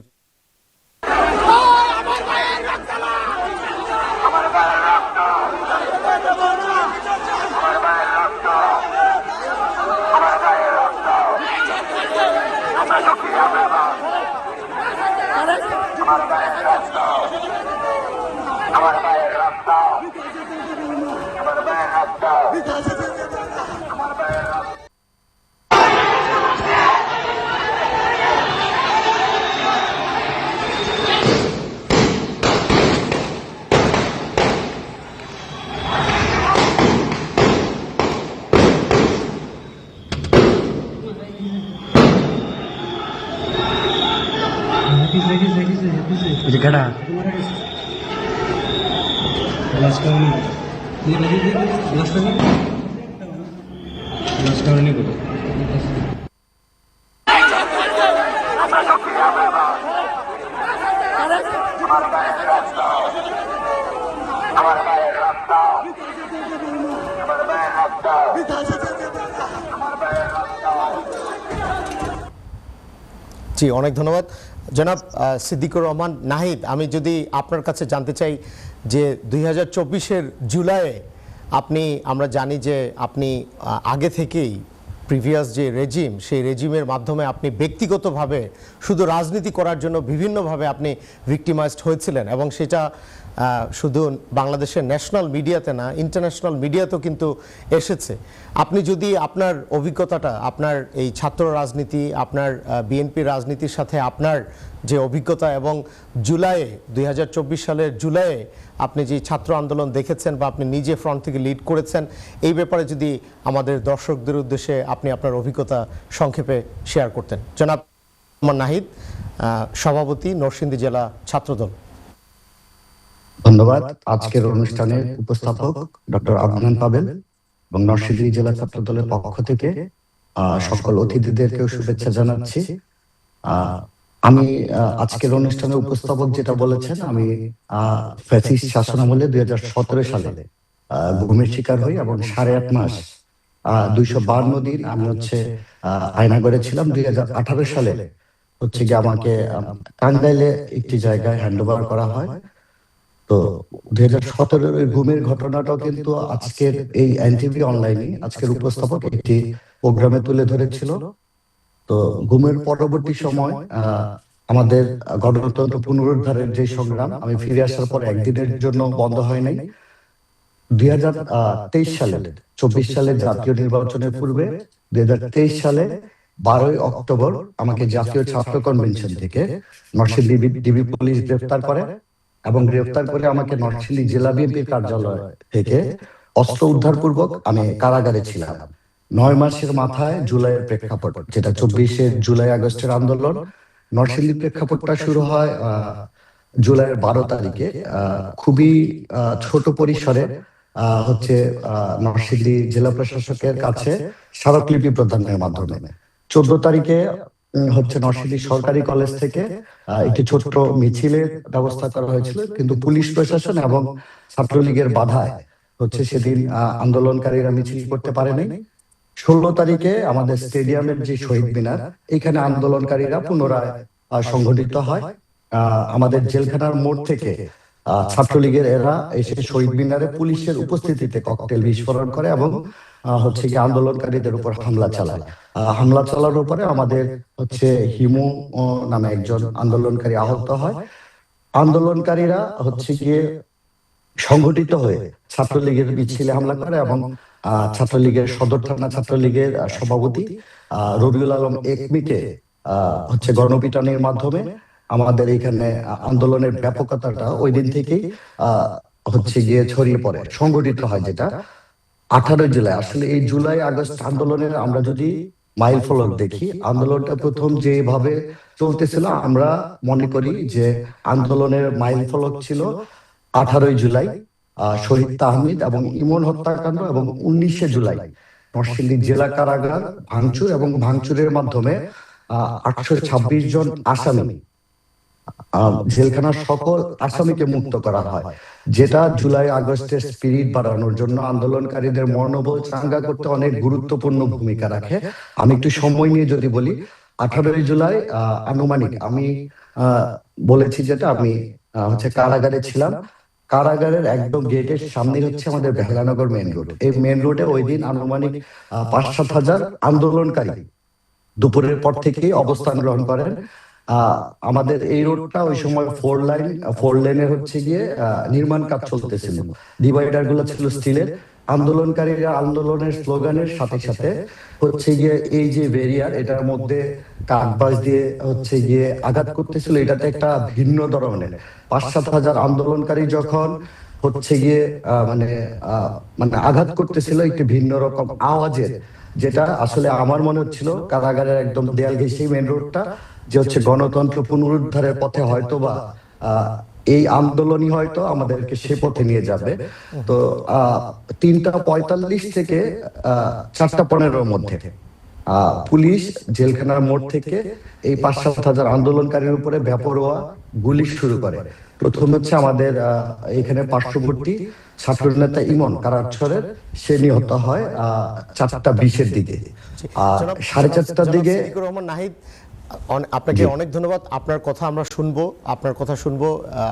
জি, অনেক ধন্যবাদ জনাব সিদ্দিকুর রহমান নাহিদ। আমি যদি আপনার কাছে জানতে চাই যে 2024-এর জুলাইয়ে আমরা জানি যে আপনি আগে থেকেই প্রিভিয়াস যে রেজিম, সেই রেজিমের মাধ্যমে আপনি ব্যক্তিগতভাবে শুধু রাজনীতি করার জন্য বিভিন্নভাবে আপনি ভিক্টিমাইজড হয়েছিলেন এবং সেটা শুধু বাংলাদেশের ন্যাশনাল মিডিয়াতে না, ইন্টারন্যাশনাল মিডিয়াতেও কিন্তু এসেছে। আপনি যদি আপনার অভিজ্ঞতাটা, আপনার এই ছাত্র রাজনীতি, আপনার বিএনপি রাজনীতির সাথে আপনার যে অভিজ্ঞতা এবং জুলাইয়ে 2024 সালের জুলাইয়ে আপনি যে ছাত্র আন্দোলন দেখেছেন বা আপনি নিজে ফ্রন্ট থেকে লিড করেছেন, এই ব্যাপারে যদি আমাদের দর্শকদের উদ্দেশ্যে আপনি আপনার অভিজ্ঞতা সংক্ষেপে শেয়ার করতেন। জনাব নাহিদ, সভাপতি নরসিংদী জেলা ছাত্রদল। ধন্যবাদ। আজকের অনুষ্ঠানের উপস্থাপক ডক্টর আদনান পাবেল এবং নরসিংদী জেলা ছাত্র দলের পক্ষ থেকে সকল অতিথিদেরকেও শুভেচ্ছা জানাচ্ছি। আমি আজকের অনুষ্ঠানের উপস্থাপক যেটা বলেছেন, আমি ফ্যাসিস্ট শাসনামলে 2017 সালে গুমের শিকার হই এবং 8.5 মাস 252 দিন আমি আয়নাগরে ছিলাম। 2018 সালে গিয়ে আমাকে টাঙ্গাইলে একটি জায়গায় হ্যান্ড ওভার করা হয়। তো 2017 গুমের ঘটনাটাও কিন্তু আজকের এই এনটিভি অনলাইনে আজকের উপস্থাপক একটি প্রোগ্রামে তুলে ধরেছিল। তো গুমের পরবর্তী সময় আমাদের গণতন্ত্র পুনরুদ্ধারের যে সংগ্রাম, আমি ফিরে আসার পর একদিনের জন্য বন্ধ হয় নাই। 2023 সালে 24 সালের জাতীয় নির্বাচনের পূর্বে 2023 সালে 12 অক্টোবর আমাকে জাতীয় ছাত্র কনভেনশন থেকে নরসিংদী ডিবি পুলিশ গ্রেফতার করে এবং গ্রেফতার করে আমাকে নরসিংদী জেলা বিএনপির কার্যালয় থেকে অস্ত্র উদ্ধার পূর্বক আমি কারাগারে ছিলাম 9 মাসের মাথায়। জুলাইয়ের প্রেক্ষাপট, যেটা 24 জুলাই আগস্টের আন্দোলন, নরসিংদী প্রেক্ষাপটটা শুরু হয় জুলাইয়ের 12 তারিখে। খুবই ছোট পরিসরে নরসিংদী জেলা প্রশাসকের কাছে স্মারকলিপি প্রদানের মাধ্যমে 14 তারিখে নরসিংদী সরকারি কলেজ থেকে একটি ছোট্ট মিছিলের ব্যবস্থা করা হয়েছিল, কিন্তু পুলিশ প্রশাসন এবং ছাত্রলীগের বাধায় সেদিন আন্দোলনকারীরা মিছিল করতে পারেনি। 16 তারিখে আমাদের স্টেডিয়ামের যে শহীদ মিনার, এখানে আন্দোলনকারীরা পুনরায় সংগঠিত হয়। আমাদের জেলখানার মোড় থেকে ছাত্রলীগের এরা এসে শহীদ মিনারে পুলিশের উপস্থিতিতে ককটেল বিস্ফোরণ করে এবং হচ্ছে কি আন্দোলনকারীদের উপর হামলা চালায়। হামলা চালানোর পরে আমাদের হচ্ছে হিমু নামে একজন আন্দোলনকারী আহত হয়। আন্দোলনকারীরা হচ্ছে গিয়ে সংগঠিত হয়ে ছাত্রলীগের মিছিলে হামলা করে এবং ছাত্রলীগের সদর থানা ছাত্রলীগের সভাপতি রবিউল আলম একমিকে হচ্ছে গণপিটুনির মাধ্যমে আমাদের এখানে আন্দোলনের ব্যাপকতাটা ওই দিন থেকেই হচ্ছে গিয়ে ছড়িয়ে পড়ে, সংগঠিত হয়, যেটা 18 জুলাই। আসলে এই জুলাই আগস্ট আন্দোলনের আমরা যদি মাইল ফলক দেখি, আন্দোলনটা প্রথম যেভাবে চলতেছিল আমরা মনে করি যে আন্দোলনের মাইল ফলক ছিল 18 জুলাই শহীদ তাহমিদ এবং ইমন হত্যাকাণ্ড এবং 19 জুলাই নরসিংদী জেলা কারাগার ভাঙচুর এবং ভাঙচুরের মাধ্যমে 826 জন আসামি, জেলখানার সকল আসামিকে মুক্ত করা হয়, যেটা জুলাই আগস্টের স্পিরিট বাড়ানোর জন্য আন্দোলনকারীদের মনোবল চাঙ্গা করতে অনেক গুরুত্বপূর্ণ ভূমিকা রাখে। আমি একটু সময় নিয়ে যদি বলি, 18 জুলাই আনুমানিক আমি বলেছি যেটা আমি হচ্ছে কারাগারে ছিলাম। কারাগারের একদম গেটের সামনে হচ্ছে আমাদের বেহলানগর মেইন রোড। এই মেইন রোডে ওই দিন আনুমানিক 5-7 হাজার আন্দোলনকারী দুপুরের পর থেকেই অবস্থান গ্রহণ করেন। আমাদের এই রোডটা ওই সময় 4 লেনের হচ্ছে গিয়ে নির্মাণ কাজ চলতেছিল। ডিভাইডার গুলো ছিল স্টিলের। আন্দোলনকারীরা আন্দোলনের স্লোগানের সাথে সাথে হচ্ছে গিয়ে এই যে ব্যারিয়ার, এটার মধ্যে কাঠবাস দিয়ে হচ্ছে গিয়ে আঘাত করতেছিল। এটাতে একটা ভিন্ন ধরনের 5-7 হাজার আন্দোলনকারী যখন হচ্ছে গিয়ে মানে আঘাত করতেছিল একটি ভিন্ন রকম আওয়াজের, যেটা আসলে আমার মনে হচ্ছিল কারাগারের একদম দেয়াল ঘেঁষে মেন রোডটা যে হচ্ছে গণতন্ত্র পুনরুদ্ধারের পথে হয়তো বা এই আন্দোলনই হয়তো আমাদেরকে সে পথে নিয়ে যাবে। তো 3:45 থেকে 4:15 মধ্যে পুলিশ জেলখানার মোড় থেকে এই 5-7 হাজার আন্দোলনকারীর উপরে বেপরোয়া গুলি শুরু করে। প্রথম হচ্ছে আমাদের এখানে পার্শ্ববর্তী ছাত্র নেতা ইমন কারাচ্ছরের, সে নিহত হয় 4:20 দিকে। 4:30 দিকে রহমান নাহিদ, আপনাকে অনেক ধন্যবাদ। আপনার কথা আমরা শুনবো,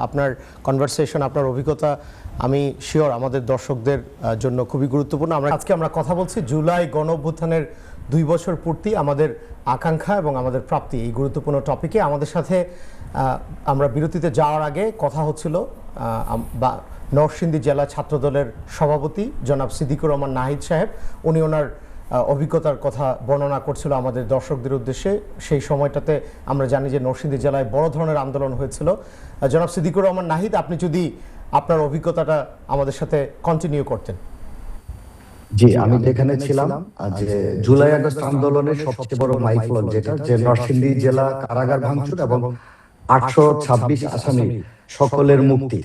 আপনার কনভারসেশন, আপনার অভিজ্ঞতা আমি শিওর আমাদের দর্শকদের জন্য খুবই গুরুত্বপূর্ণ। আজকে আমরা কথা বলছি জুলাই গণ অভ্যুত্থানের 2 বছর পূর্তি, আমাদের আকাঙ্ক্ষা এবং আমাদের প্রাপ্তি, এই গুরুত্বপূর্ণ টপিকে। আমাদের সাথে আমরা বিরতিতে যাওয়ার আগে কথা হচ্ছিল নরসিংদী জেলা ছাত্রদলের সভাপতি জনাব সিদ্দিকুর রহমান নাহিদ সাহেব। উনি ওনার অভিজ্ঞতার কথা বর্ণনা করছিল আমাদের দর্শকদের উদ্দেশ্যে। সেই সময়টাতে আমরা জানি যে নরসিংদী জেলায় বড় ধরনের আন্দোলন হয়েছিল। জনাব সিদ্দিকুর রহমান নাহিদ, আপনি যদি আপনার অভিজ্ঞতাটা আমাদের সাথে কন্টিনিউ করতেন। জি, আমি যেখানে ছিলাম যে জুলাই আগস্ট আন্দোলনের সবচেয়ে বড় মাইলফলক যেটা যে নরসিংদী জেলা কারাগার ভাঙচুর এবং 826 আসামি সকলের মুক্তি।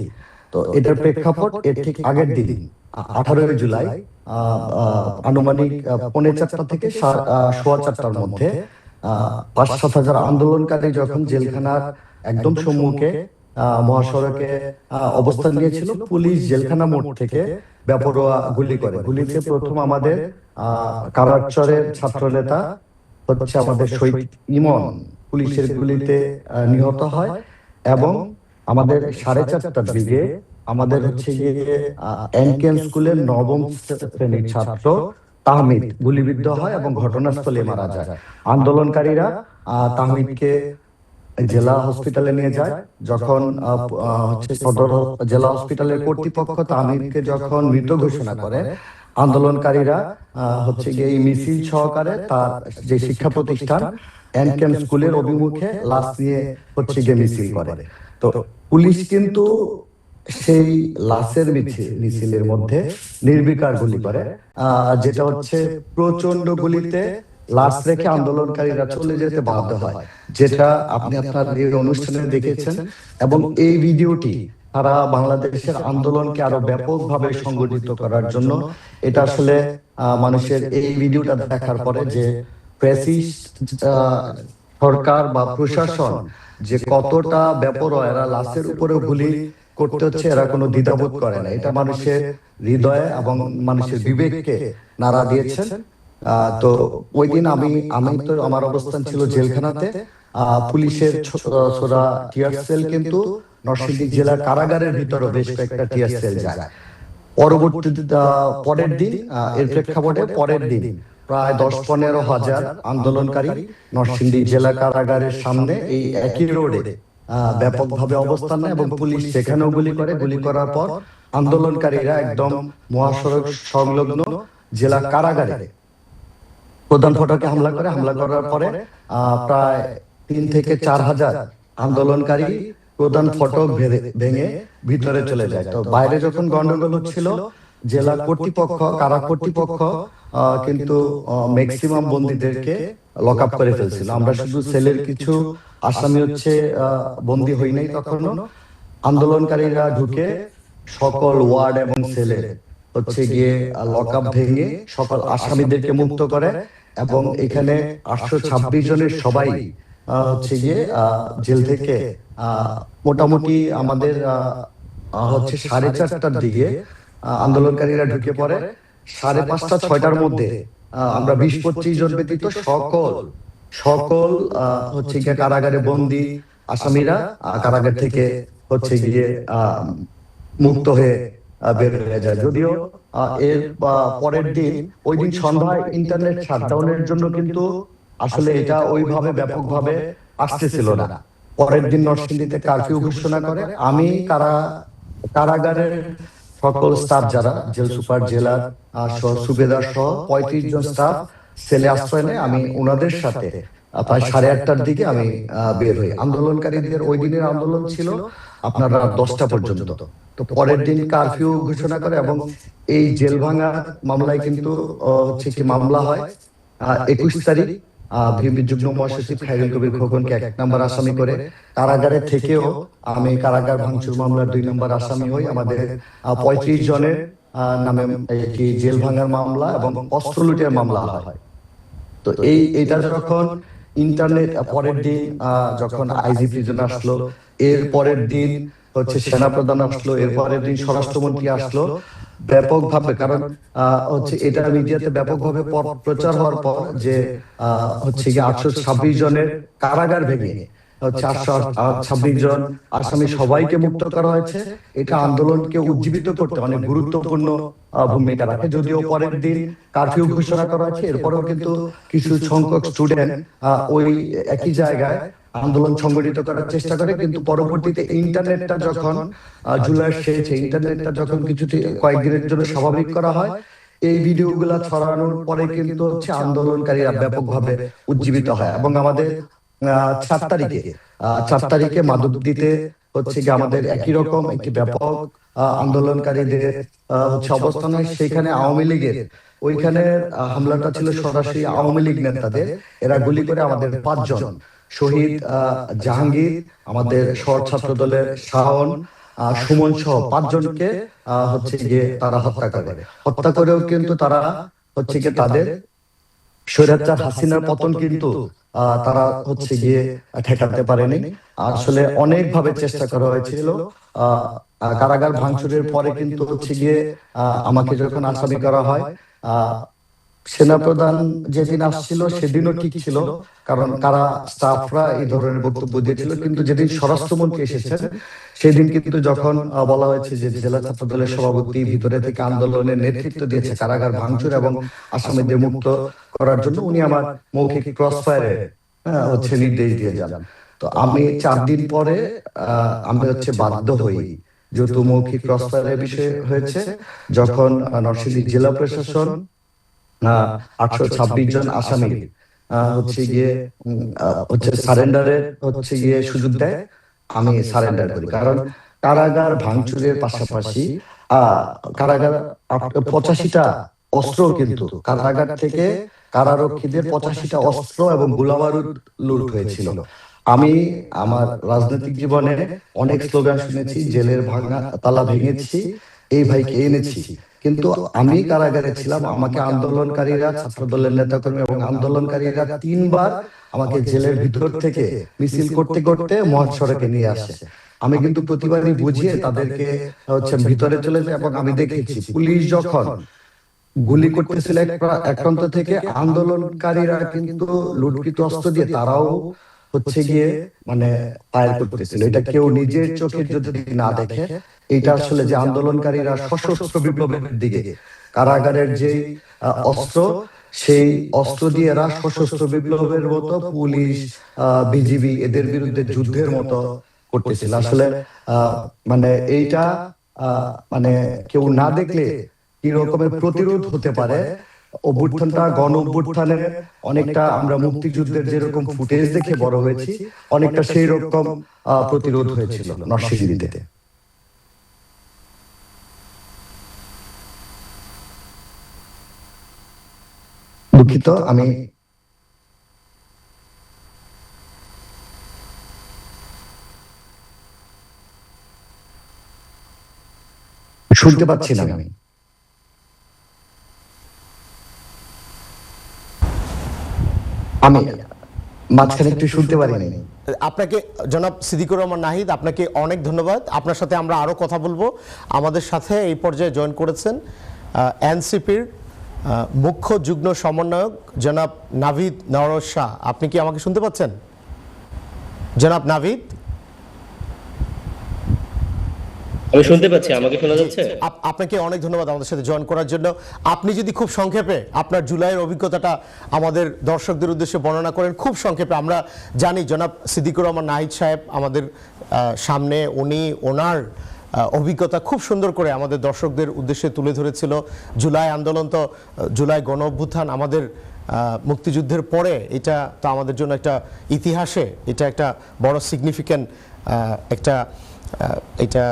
তো এটার প্রেক্ষাপট এর ঠিক আগের দিন 18 জুলাই আনুমানিক 4:45 থেকে 4:15 মধ্যে 5-7 হাজার আন্দোলনকারী যখন জেলখানার একদম সম্মুখে মহাসড়কে অবস্থান নিয়েছিল, পুলিশ জেলখানা মোড় থেকে বেপরোয়া গুলি করে। গুলিতে প্রথম আমাদের কারাচ্ছরের ছাত্র নেতা হচ্ছে আমাদের শহীদ ইমন পুলিশের গুলিতে নিহত হয় এবং আমাদের 4:30 দিকে আমাদের হচ্ছে গিয়ে এনকেন স্কুলের 9ম শ্রেণীর ছাত্র তাহমিদ গুলিবিদ্ধ হয় এবং ঘটনাস্থলে মারা যায়। আন্দোলনকারীরা তাহমিদকে জেলা হসপিটালে নিয়ে যায়। যখন হচ্ছে সদর জেলা হসপিটালের কর্তৃপক্ষ তাহমিদকে যখন মৃত ঘোষণা করে, আন্দোলনকারীরা হচ্ছে গিয়ে এই মিছিল সহকারে তার যে শিক্ষা প্রতিষ্ঠান এনকেন স্কুলের অভিমুখে লাশ নিয়ে হচ্ছে গিয়ে মিছিল করে। তো পুলিশ কিন্তু সেই লাশের মিছিলের মধ্যে নির্বিকার গুলি করে, যেটা হচ্ছে প্রচন্ড গুলিতে লাশ রেখে আন্দোলনকারীরা চলে যেতে বাধ্য হয়, যেটা আপনি আপনার এই অনুষ্ঠানে দেখেছেন। এবং এই ভিডিওটি তারা বাংলাদেশের আন্দোলনকে আরো ব্যাপকভাবে সংগঠিত করার জন্য, এটা আসলে মানুষের এই ভিডিওটা দেখার পরে যে ফ্যাসিস্ট সরকার বা প্রশাসন যে কতটা বেপরোয়া, এরা লাশের উপরে গুলি করতে হচ্ছে, এরা কোনো দ্বিধাবোধ করে না। এটা মানুষের হৃদয়ে এবং মানুষের বিবেককে নাড়া দিয়েছেন। তো ওই দিন আমি তো আমার অবস্থান ছিল জেলখানাতে। পুলিশের ছোড়া টিয়ার সেল কিন্তু নরসিংদী জেলা কারাগারের ভিতরে বেশ কয়েকটা টিয়ার সেল যায়। পরবর্তী পরের দিন এর প্রেক্ষাপটে পরের দিন প্রায় 10-15 হাজার আন্দোলনকারী নরসিংদী জেলা কারাগারের সামনে এই একই রোডে ব্যাপকভাবে অবস্থান নেয় এবং পুলিশ সেখানেও গুলি করে। গুলি করার পর আন্দোলনকারীরা একদম মহাসড়ক সংলগ্ন জেলা কারাগারে প্রধান ফটকে হামলা করে। হামলা করার পরে প্রায় 3 থেকে 4 হাজার আন্দোলনকারী প্রধান ফটক ভেঙে ভিতরে চলে যায়। তো বাইরে যখন গন্ডগোল হচ্ছিল, জেলা কর্তৃপক্ষ, কারা কর্তৃপক্ষ কিন্তু ম্যাক্সিমাম বন্দীদেরকে লক আপ করে ফেলছিল। আমরা শুধু সেলের কিছু আসামি বন্দী হই নাই তখনও। আন্দোলনকারীরা ঢুকে সকল ওয়ার্ড এবং সেলে গিয়ে লক আপ ভেঙে সকল আসামিদেরকে মুক্ত করে এবং এখানে 826 জনের সবাই গিয়ে জেল থেকে মোটামুটি আমাদের 4:30টার দিকে আন্দোলনকারীরা ঢুকে পড়ে। 5:30-6টার মধ্যে আমরা 20-25 জন ব্যতীত সকল গিয়ে কারাগারে বন্দী আসামিরা কারাগার থেকে গিয়ে মুক্ত হয়ে বের হয়ে যায়। যদিও এর পরের দিন, ওই দিন সন্ধ্যায় ইন্টারনেট শাটডাউনের জন্য কিন্তু আসলে এটা ওইভাবে ব্যাপকভাবে আসতেছিল না। পরের দিন নরসিংদীতে কারফিউ ঘোষণা করে। আমি কারাগারের সকল স্টাফ, যারা জেল সুপার, জেলার সুবেদার সহ 35 জন স্টাফ সেলে আশ্রয় নেয়। আমি ওনাদের সাথে প্রায় 8:30টার দিকে আমি বের হই। আন্দোলনকারীদের ওই দিনের আন্দোলন ছিল আপনার রাত 10টা পর্যন্ত। তো পরের দিন কারফিউ ঘোষণা করে এবং এই জেল ভাঙা মামলায় কিন্তু মামলা হয় 21 তারিখ। ভিপি যুগ্ম মহাসচিব খায়রুল কবির খোকনকে 1 নম্বর আসামি করে। কারাগারে থেকেও আমি কারাগার ভাঙচুর মামলার 2 নম্বর আসামি হই। আমাদের 35 জনের নামে একটি জেল ভাঙার মামলা এবং অস্ত্র লুটের মামলা হয়। তো এইটা যখন ইন্টারনেট, পরের দিন যখন আইজি প্রিজন আসলো, এর পরের দিন সেনাপ্রধান আসলো, এর পরের দিন স্বরাষ্ট্রমন্ত্রী আসলো ব্যাপকভাবে। কারণ এটা মিডিয়াতে ব্যাপকভাবে প্রচার হওয়ার পর যে 826 জনের কারাগার ভেঙে 826 জন আসামি সবাইকে মুক্ত করা হয়েছে, এটা আন্দোলনকে উজ্জীবিত করতে অনেক গুরুত্বপূর্ণ ভূমিকা রাখে। যদিও পরের দিন কারফিউ ঘোষণা করা হয়েছে, এরপরেও কিন্তু কিছু সংখ্যক স্টুডেন্ট ওই একই জায়গায় আন্দোলন সংগঠিত করার চেষ্টা করে। কিন্তু পরবর্তীতে ইন্টারনেটটা যখন জুলাইয়ের শেষে ইন্টারনেটটা যখন কয়েকদিনের জন্য স্বাভাবিক করা হয়, এই ভিডিওগুলা ছড়ানোর পরে কিন্তু আন্দোলনকারীরা ব্যাপকভাবে উজ্জীবিত হয়। এবং আমাদের 4 তারিখে মাধবদীতে আমাদের একই রকম একটি ব্যাপক আন্দোলনকারীদের অবস্থান হয়। সেখানে আওয়ামী লীগের ওইখানে হামলাটা ছিল সরাসরি আওয়ামী লীগ নেতাদের। এরা গুলি করে আমাদের 5 জন শহীদ জাহাঙ্গীর, আমাদের শহর ছাত্র দলের শাওন, সুমন সহ 5 জনকে গিয়ে তারা হত্যা করে। হত্যা করেও কিন্তু তারা তাদের স্বৈরাচার হাসিনার পতন কিন্তু তারা গিয়ে ঠেকাতে পারেনি। আসলে অনেকভাবে চেষ্টা করা হয়েছিল। কারাগার ভাঙচুরের পরে কিন্তু গিয়ে আমাকে যখন আসামি করা হয়, সেনাপ্রধান যেদিন আসছিল সেদিনও ঠিক ছিল, কারণ কারা স্টাফরা এই ধরনের বক্তব্য দিয়েছিল। কিন্তু যেদিন স্বরাষ্ট্রমন্ত্রী এসেছেন সেদিন কিন্তু যখন বলা হয়েছে যে জেলা ছাত্র দলের সভাপতি ভিতরে থেকে আন্দোলনের নেতৃত্ব দিয়েছে কারাগার ভাঙচুর এবং আসামিদের মুক্ত করার জন্য, উনি আমার মৌখিক ক্রস ফায়ারে নির্দেশ দিয়ে যান। তো আমি 4 দিন পরে আমি বাধ্য হই, যেহেতু মৌখিক ক্রস ফায়ারের বিষয় হয়েছে, যখন নরসিংদী জেলা প্রশাসন 826 জন আসামি গিয়ে সারেন্ডারের গিয়ে সুযোগ দেয়, আমি সারেন্ডার করি। কারণ কারাগার ভাঙচুরের পাশাপাশি কারাগার 85টা অস্ত্র কিন্তু কারাগার থেকে কারারক্ষীদের 85টা অস্ত্র এবং গোলাবারুদ লুট হয়েছিল। আমি আমার রাজনৈতিক জীবনে অনেক স্লোগান শুনেছি, জেলের ভাঙা তালা ভেঙেছি, এই ভাইকে এনেছি। কিন্তু আমি কারাগারে ছিলাম, আমাকে আন্দোলনকারীরা, ছাত্র দলের নেতাকর্মী এবং আন্দোলনকারীরা 3 বার আমাকে জেলের ভিতর থেকে মিছিল করতে করতে মহাসড়কে নিয়ে আসে। আমি কিন্তু প্রতিবারই বুঝিয়ে তাদেরকে ভিতরে চলে যাই। এবং আমি দেখেছি পুলিশ যখন গুলি করতেছিল এক প্রান্ত থেকে, আন্দোলনকারীরা কিন্তু লুটকৃত অস্ত্র দিয়ে তারাও হচ্ছে গিয়ে মানে ফায়ার করতেছিল। এটা কেউ নিজের চোখে যদি না দেখে, এটা আসলে যে আন্দোলনকারীরা সশস্ত্র বিপ্লবের দিকে কারাগারের যে অস্ত্র, সেই অস্ত্র দিয়ে এরা সশস্ত্র বিপ্লবের মতো পুলিশ, বিজিবি এদের বিরুদ্ধে যুদ্ধের মতো করতেছিল। আসলে মানে এইটা মানে কেউ না দেখলে কি রকমের প্রতিরোধ হতে পারে, অভ্যুত্থানটা গণ অভ্যুত্থানের অনেকটা আমরা মুক্তিযুদ্ধের যেরকম ফুটেজ দেখে বড় হয়েছি, অনেকটা সেই রকম প্রতিরোধ হয়েছিল নরসিংদীতে। দুঃখিত, আমি শুনতে পাচ্ছি না। আমি মাঝখানে একটু শুনতে পারিনি। আপনাকে জনাব সিদ্দিকুর রহমান নাহিদ, আপনাকে অনেক ধন্যবাদ। আপনার সাথে আমরা আরও কথা বলবো। আমাদের সাথে এই পর্যায়ে জয়েন করেছেন এনসিপির মুখ্য যুগ্ম সমন্বয়ক জনাব নাভিদ নওরোজ শাহ। আপনি কি আমাকে শুনতে পাচ্ছেন জনাব নাভিদ? আমি শুনতে পাচ্ছি, আমাকে শোনা যাচ্ছে? আপনাকে অনেক ধন্যবাদ আমাদের সাথে জয়েন করার জন্য। আপনি যদি খুব সংক্ষেপে আপনার জুলাইয়ের অভিজ্ঞতাটা আমাদের দর্শকদের উদ্দেশ্যে বর্ণনা করেন, খুব সংক্ষেপে। আমরা জানি জনাব সিদ্দিকুর রহমান নাহিদ সাহেব আমাদের সামনে, উনি ওনার অভিজ্ঞতা খুব সুন্দর করে আমাদের দর্শকদের উদ্দেশ্যে তুলে ধরেছিল। জুলাই আন্দোলন তো, জুলাই গণ অভ্যুত্থান আমাদের মুক্তিযুদ্ধের পরে, এটা তো আমাদের জন্য একটা ইতিহাসে এটা একটা বড় সিগনিফিক্যান্ট এটা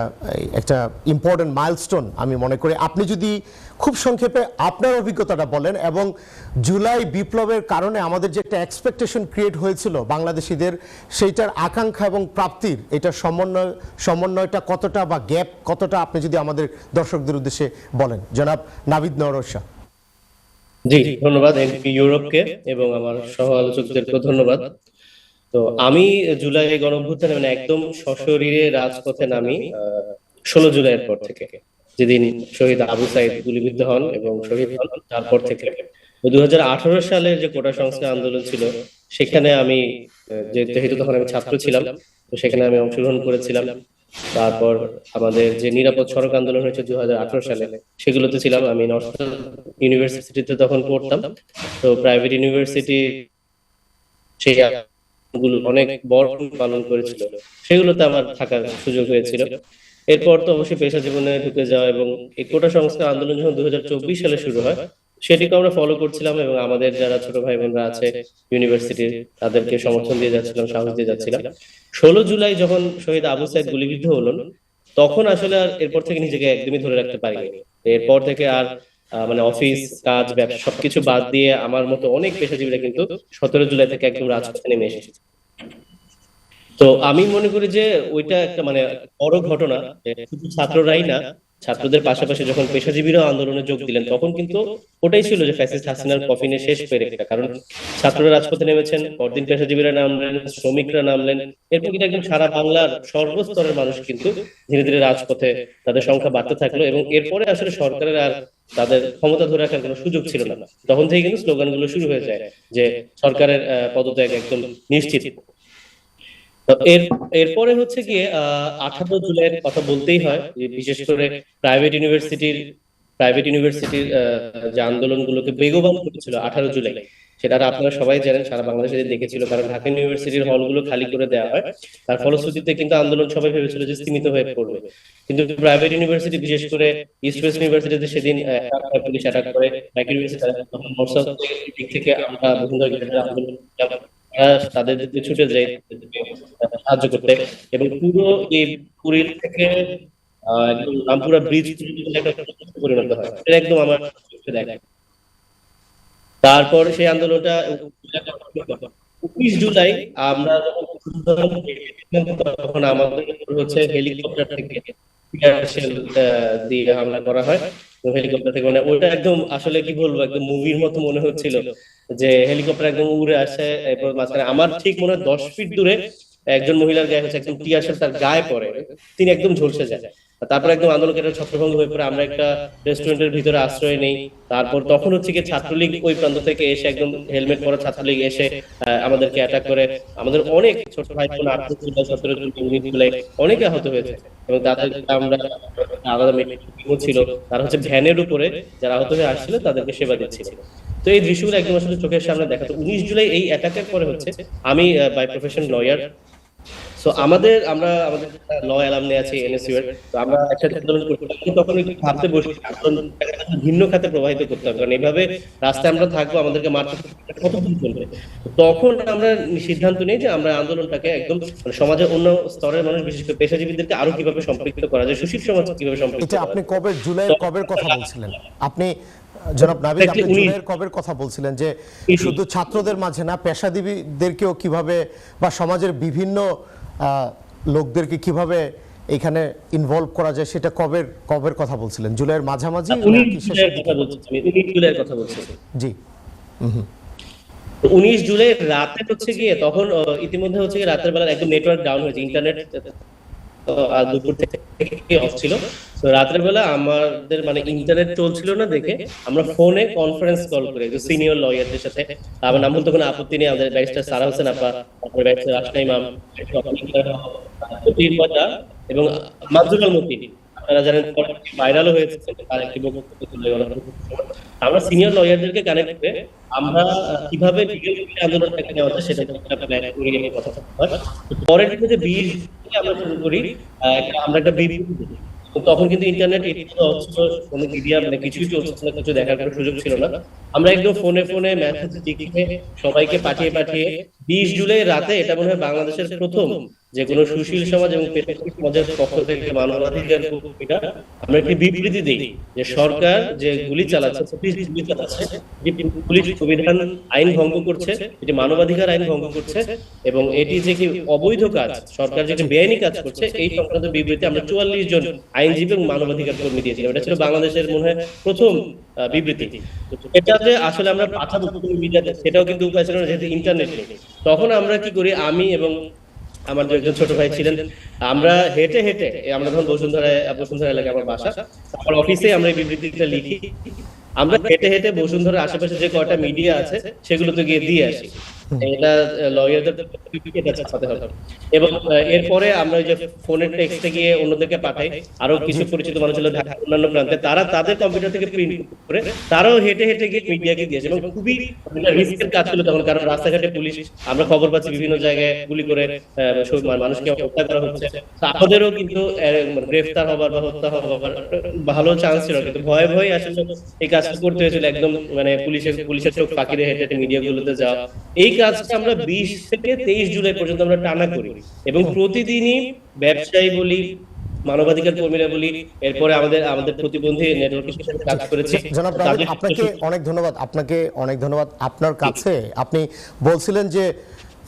একটা ইম্পর্টেন্ট মাইলস্টোন আমি মনে করি। আপনি যদি খুব সংক্ষেপে আপনার অভিজ্ঞতাটা বলেন, এবং জুলাই বিপ্লবের কারণে আমাদের যে একটা এক্সপেকটেশন ক্রিয়েট হয়েছিল বাংলাদেশিদের, সেইটার আকাঙ্ক্ষা এবং প্রাপ্তির এটা সমন্বয়টা কতটা বা গ্যাপ কতটা, আপনি যদি আমাদের দর্শকদের উদ্দেশ্যে বলেন জনাব নাভিদ নওরোজ শাহ। জি, ধন্যবাদ এমপি ইউরোপকে এবং আমার সহ আলোচকদেরকে ধন্যবাদ। তো আমি জুলাই গণঅভ্যুত্থানে মানে একদম সশরীরে রাজপথে নামি 16 জুলাইয়ের পর থেকে, যেদিন শহীদ আবু সাইদ গুলিবিদ্ধ হন এবং শহীদ হন, তারপর থেকে 2018 সালের যে কোটা সংস্কার আন্দোলন ছিল, সেখানে আমি যেহেতু তখন আমি ছাত্র ছিলাম, তো সেখানে আমি অংশগ্রহণ করেছিলাম। তারপর আমাদের যে নিরাপদ সড়ক আন্দোলন হয়েছে 2018 সালে, সেগুলোতে ছিলাম। আমি নর্থ ইউনিভার্সিটিতে তখন পড়তাম, তো প্রাইভেট ইউনিভার্সিটি সেই গুলো অনেক বড় পালন করেছিল, সেগুলোতে আমার থাকার সুযোগ হয়েছিল। এরপর তো অবশ্যই পেশা জীবনে ঢুকে যাওয়া এবং এই কোটা সংস্কার আন্দোলন যখন 2024 সালে শুরু হয়, সেটিকে আমরা ফলো করছিলাম এবং আমাদের যারা ছোট ভাই বোনরা আছে ইউনিভার্সিটির, তাদেরকে সমর্থন দিয়ে যাচ্ছিলাম, সাহস দিয়ে যাচ্ছিলাম। 16 জুলাই যখন শহীদ আবু সাইদ গুলিবিদ্ধ হলেন, তখন আসলে আর এরপর থেকে নিজেকে একদমই ধরে রাখতে পারিনি। এরপর থেকে আর মানে অফিস কাজ ব্যবসা সবকিছু বাদ দিয়ে আমার মতো অনেক পেশাজীবীরা কিন্তু 17 জুলাই থেকে একদম রাজপথে নেমে এসেছে। তো আমি মনে করি যে ওইটা একটা মানে বড় ঘটনা, শুধু ছাত্ররাই না, ছাত্রদের পাশাপাশি যখন পেশাজীবীরা আন্দোলনে যোগ দিলেন, তখন কিন্তু ওটাই ছিল যে ফ্যাসিস্ট হাসিনার কফিনে শেষ পেরেকটা। কারণ ছাত্ররা রাজপথে নেমেছেন, পরদিন পেশাজীবীরা নামলেন, শ্রমিকরা নামলেন, এরপর কিন্তু একদম সারা বাংলার সর্বস্তরের মানুষ কিন্তু ধীরে ধীরে রাজপথে তাদের সংখ্যা বাড়তে থাকলো। এবং এরপরে আসলে সরকারের আর তাদের ক্ষমতা ধরে রাখার কোনো সুযোগ ছিল না। তখন থেকে কিন্তু স্লোগানগুলো শুরু হয়ে যায় যে সরকারের পদত্যাগ একদম নিশ্চিত। এরপরে হচ্ছে গিয়ে 18 জুলাইয়ের কথা বলতেই হয়, বিশেষ করে প্রাইভেট ইউনিভার্সিটির যে আন্দোলনগুলোকে বেগবান করেছিল 18 জুলাই, সেটা আপনারা সবাই জানেন, সারা বাংলাদেশে দেখেছিল। কারণ ঢাকা ইউনিভার্সিটির হলগুলো খালি করে দেওয়া হয়, তার ফলশ্রুতিতে কিন্তু আন্দোলন সবাই ভেবেছিল যে স্তীমিত হয়ে পড়বে। কিন্তু প্রাইভেট ইউনিভার্সিটি, বিশেষ করে ইস্ট ওয়েস্ট ইউনিভার্সিটিতে সেদিন পুলিশ অ্যাটাক করে। ঢাকা ইউনিভার্সিটি দিক থেকে আমরা বিভিন্ন আন্দোলন তাদের দিকে ছুটে যাই সাহায্য করতে, এবং পুরো এই পুরীর থেকে একদম রামপুরা ব্রিজ পরিণত হয়। এটা একদম আমার চোখে দেখা। তারপর সেই আন্দোলনটা 19 জুলাই আমরা তখন আমাদের হচ্ছে হেলিকপ্টার থেকে দিয়ে হামলা করা হয়। হেলিকপ্টার থেকে মানে ওটা একদম আসলে কি বলবো, একদম মুভির মতো মনে হচ্ছিল যে হেলিকপ্টার একদম উড়ে আসে। এরপর মাঝখানে আমার ঠিক মনে হয় 10 ফিট দূরে একজন মহিলার গায়ে হচ্ছে একদম টিয়ার শেল তার গায়ে পড়ে, তিনি একদম ঝলসে যায়। তারপর একদম আন্দোলনকারীরা ছত্রভঙ্গ হয়ে পড়ে আমরা একটা রেস্টুরেন্টের ভিতরে আশ্রয় নেই। তারপর তখন হচ্ছে কি ছাত্রলীগ ওই প্রান্ত থেকে এসে একদম হেলমেট পরা ছাত্রলীগ এসে আমাদেরকে অ্যাটাক করে। আমাদের অনেক ছোট ভাই বোন 18 জন 17 জন অনেকে আহত হয়েছে এবং তাদেরকে আমরা আলাদা মেডিকেল ছিল, তারা হচ্ছে ভ্যানের উপরে যারা আহত হয়ে আসছিল তাদেরকে সেবা দিচ্ছিল। তো এই দৃশ্যগুলো একদম আসলে চোখের সামনে দেখা। তো 19 জুলাই এই অ্যাটাকের পরে হচ্ছে আমি বাই প্রফেশন লয়ার, সো আমাদের ল অ্যালামনি আছে এনএসইউ এর, তো আমরা একসাথে আন্দোলন করতে তখন একটু ভাবতে বসি আন্দোলনটাকে ভিন্ন খাতে প্রবাহিত করতে হবে, কারণ এইভাবে রাস্তায় আমরা থাকবো, আমাদেরকে মারতে কতদিন চলবে। তখন আমরা সিদ্ধান্ত নিই যে আমরা আন্দোলনটাকে একদম মানে সমাজের অন্য স্তরের মানুষ বিশেষ করে পেশাজীবীদেরকে আরো কিভাবে সম্পৃক্ত করা যায়, সুশীল সমাজ কিভাবে সম্পৃক্ত এটা করা আপনি যায়। কবে জুলাইয়ের কবের কথা বলছিলেন? আপনি জনাব নাবিদ, আপনি Exactly, জুলাইয়ের কবের কথা বলছিলেন যে শুধু ছাত্রদের মাঝে না, পেশাজীবীদেরকেও কিভাবে বা সমাজের বিভিন্ন লোকদেরকে কিভাবে এখানে ইনভলভ করা যায়, সেটা কবের কথা বলছিলেন? জুলাইয়ের মাঝামাঝি 19 নাকি শেষের জুলাইয়ের দিকে? কথা বলছি, আমি 19 জুলাইয়ের কথা বলছি। জি। তো 19 জুলাই রাতে হচ্ছে গিয়ে তখন ইতিমধ্যে হচ্ছে গিয়ে রাতের বেলা একদম নেটওয়ার্ক ডাউন হয়েছে, ইন্টারনেট দুপুর থেকে অফ ছিল। তো রাতের বেলা আমাদের মানে ইন্টারনেট চলছিল না দেখে আমরা ফোনে কনফারেন্স কল করে সিনিয়র লয়ারদের সাথে, আমার নাম বলতে কোনো আপত্তি নেই, আমাদের ব্যারিস্টার সারা হোসেন আপা, তারপরে ব্যারিস্টার আশনা ইমাম এবং মাজুল মতি, আপনারা জানেন ভাইরালও হয়েছে তার একটি বক্তব্য তুলে ধরা। আমরা সিনিয়র লয়ারদেরকে কানেক্ট করে আমরা কিভাবে লিগ্যাল আন্দোলনটাকে নেওয়া যায় সেটা একটা প্ল্যান করে নিয়ে কথা হয়। পরের দিকে যে 20 থেকে আমরা শুরু করি, আমরা একটা বিবৃতি দিই। তো তখন কিন্তু ইন্টারনেট কোনো মিডিয়া মানে কিছুই চলছে না, কিছু দেখার কোনো সুযোগ ছিল না। আমরা একদম ফোনে মেসেজ লিখে সবাইকে পাঠিয়ে 20 জুলাই রাতে, এটা মনে হয় বাংলাদেশের প্রথম যে কোনো সুশীল সমাজ এবং পেশাজীবী সমাজের পক্ষ থেকে মানবাধিকার কর্মীরা আমরা একটি বিবৃতি দিই যে সরকার যে গুলি চালাচ্ছে, যে পুলিশ সংবিধান আইন ভঙ্গ করছে, এটি মানবাধিকার আইন ভঙ্গ করছে এবং এটি যে কি অবৈধ কাজ, সরকার যে একটি বেআইনি কাজ করছে, এই সংক্রান্ত বিবৃতি আমরা 44 জন আইনজীবী এবং মানবাধিকার কর্মী দিয়েছিলাম। এটা ছিল বাংলাদেশের মনে হয় প্রথম বিবৃতি। এটাতে আসলে আমরা পাঠাবো মিডিয়াতে, সেটাও কিন্তু উপায় ছিল না যেহেতু ইন্টারনেট নেই। তখন আমরা কি করি, আমি এবং আমার একজন ছোট ভাই ছিলেন, আমরা হেঁটে আমরা তখন বসুন্ধরা এলাকায় আমার বাসা, আমার অফিসে আমরা এই বিবৃতিটা লিখি। আমরা হেঁটে বসুন্ধরার আশেপাশে যে কয়টা মিডিয়া আছে সেগুলোতে গিয়ে দিয়ে আসি, এটা লয়ারদের ছাপাতে হবে। এবং এরপরে আমরা ওই যে ফোনের টেক্সটে গিয়ে অন্যদেরকে পাঠাই, আরো কিছু পরিচিত মানুষ ছিল ঢাকার অন্যান্য প্রান্তে, তারা তাদের কম্পিউটার থেকে প্রিন্ট করে তারাও হেঁটে গিয়ে মিডিয়াকে দিয়েছে এবং খুবই রিস্কের কাজ ছিল তখন, কারণ রাস্তাঘাটে পুলিশ, আমরা খবর পাচ্ছি বিভিন্ন জায়গায় গুলি করে মানুষকে হত্যা করা হচ্ছে। আমাদেরও কিন্তু গ্রেফতার হবার বা হত্যা হবার ভালো চান্স ছিল, কিন্তু ভয়ে আসলে এই কাজটা করতে হয়েছিল, একদম মানে পুলিশের চোখ ফাঁকি দিয়ে হেঁটে মিডিয়াগুলোতে যাওয়া। এই কাজটা আমরা 20 থেকে 23 জুলাই পর্যন্ত আমরা টানা করি এবং প্রতিদিনই ব্যবসায়ী বলি, মানবাধিকার কর্মীরা বলি, এরপরে আমাদের প্রতিবন্ধী নেটওয়ার্কের সাথে কাজ করেছি। জনাব নাবিদ, আপনাকে অনেক ধন্যবাদ। আপনার কাছে আপনি বলছিলেন যে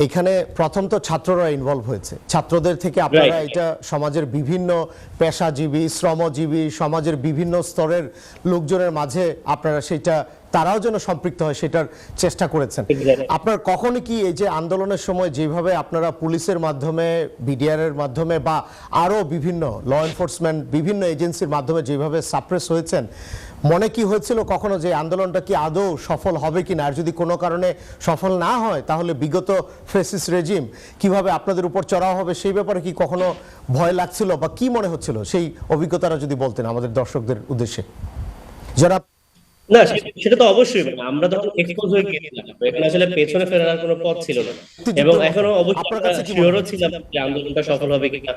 এখানে প্রথম তো ছাত্ররা ইনভলভ হয়েছে, ছাত্রদের থেকে আপনারা এটা সমাজের বিভিন্ন পেশাজীবী, শ্রমজীবী, সমাজের বিভিন্ন স্তরের লোকজনের মাঝে আপনারা সেটা তারাও যেন সম্পৃক্ত হয় সেটার চেষ্টা করেছেন। আপনার কখনো কি এই যে আন্দোলনের সময় যেভাবে আপনারা পুলিশের মাধ্যমে, বিডিআর-এর মাধ্যমে বা আরও বিভিন্ন ল এনফোর্সমেন্ট বিভিন্ন এজেন্সির মাধ্যমে যেভাবে সাপ্রেস হয়েছেন, মনে কি হয়েছিল কখনো যে আন্দোলনটা কি আদৌ সফল হবে কিনা, আর যদি কোনো কারণে সফল না হয় তাহলে বিগত ফ্যাসিস্ট রেজিম কিভাবে আপনাদের উপর চড়াও হবে, সেই ব্যাপারে কি কখনো ভয় লাগছিল বা কি মনে হচ্ছিল, সেই অভিজ্ঞতাটা যদি বলতেন আমাদের দর্শকদের উদ্দেশ্যে। যারা না, সেটা তো অবশ্যই, মানে আমরা তখন এক্সপোজ হয়ে গিয়েছিলাম, এখানে আসলে পেছনে ফেরার কোনো পথ ছিল না এবং এখনো অবশ্যই শিওরও ছিলাম যে আন্দোলনটা সফল হবে কিনা,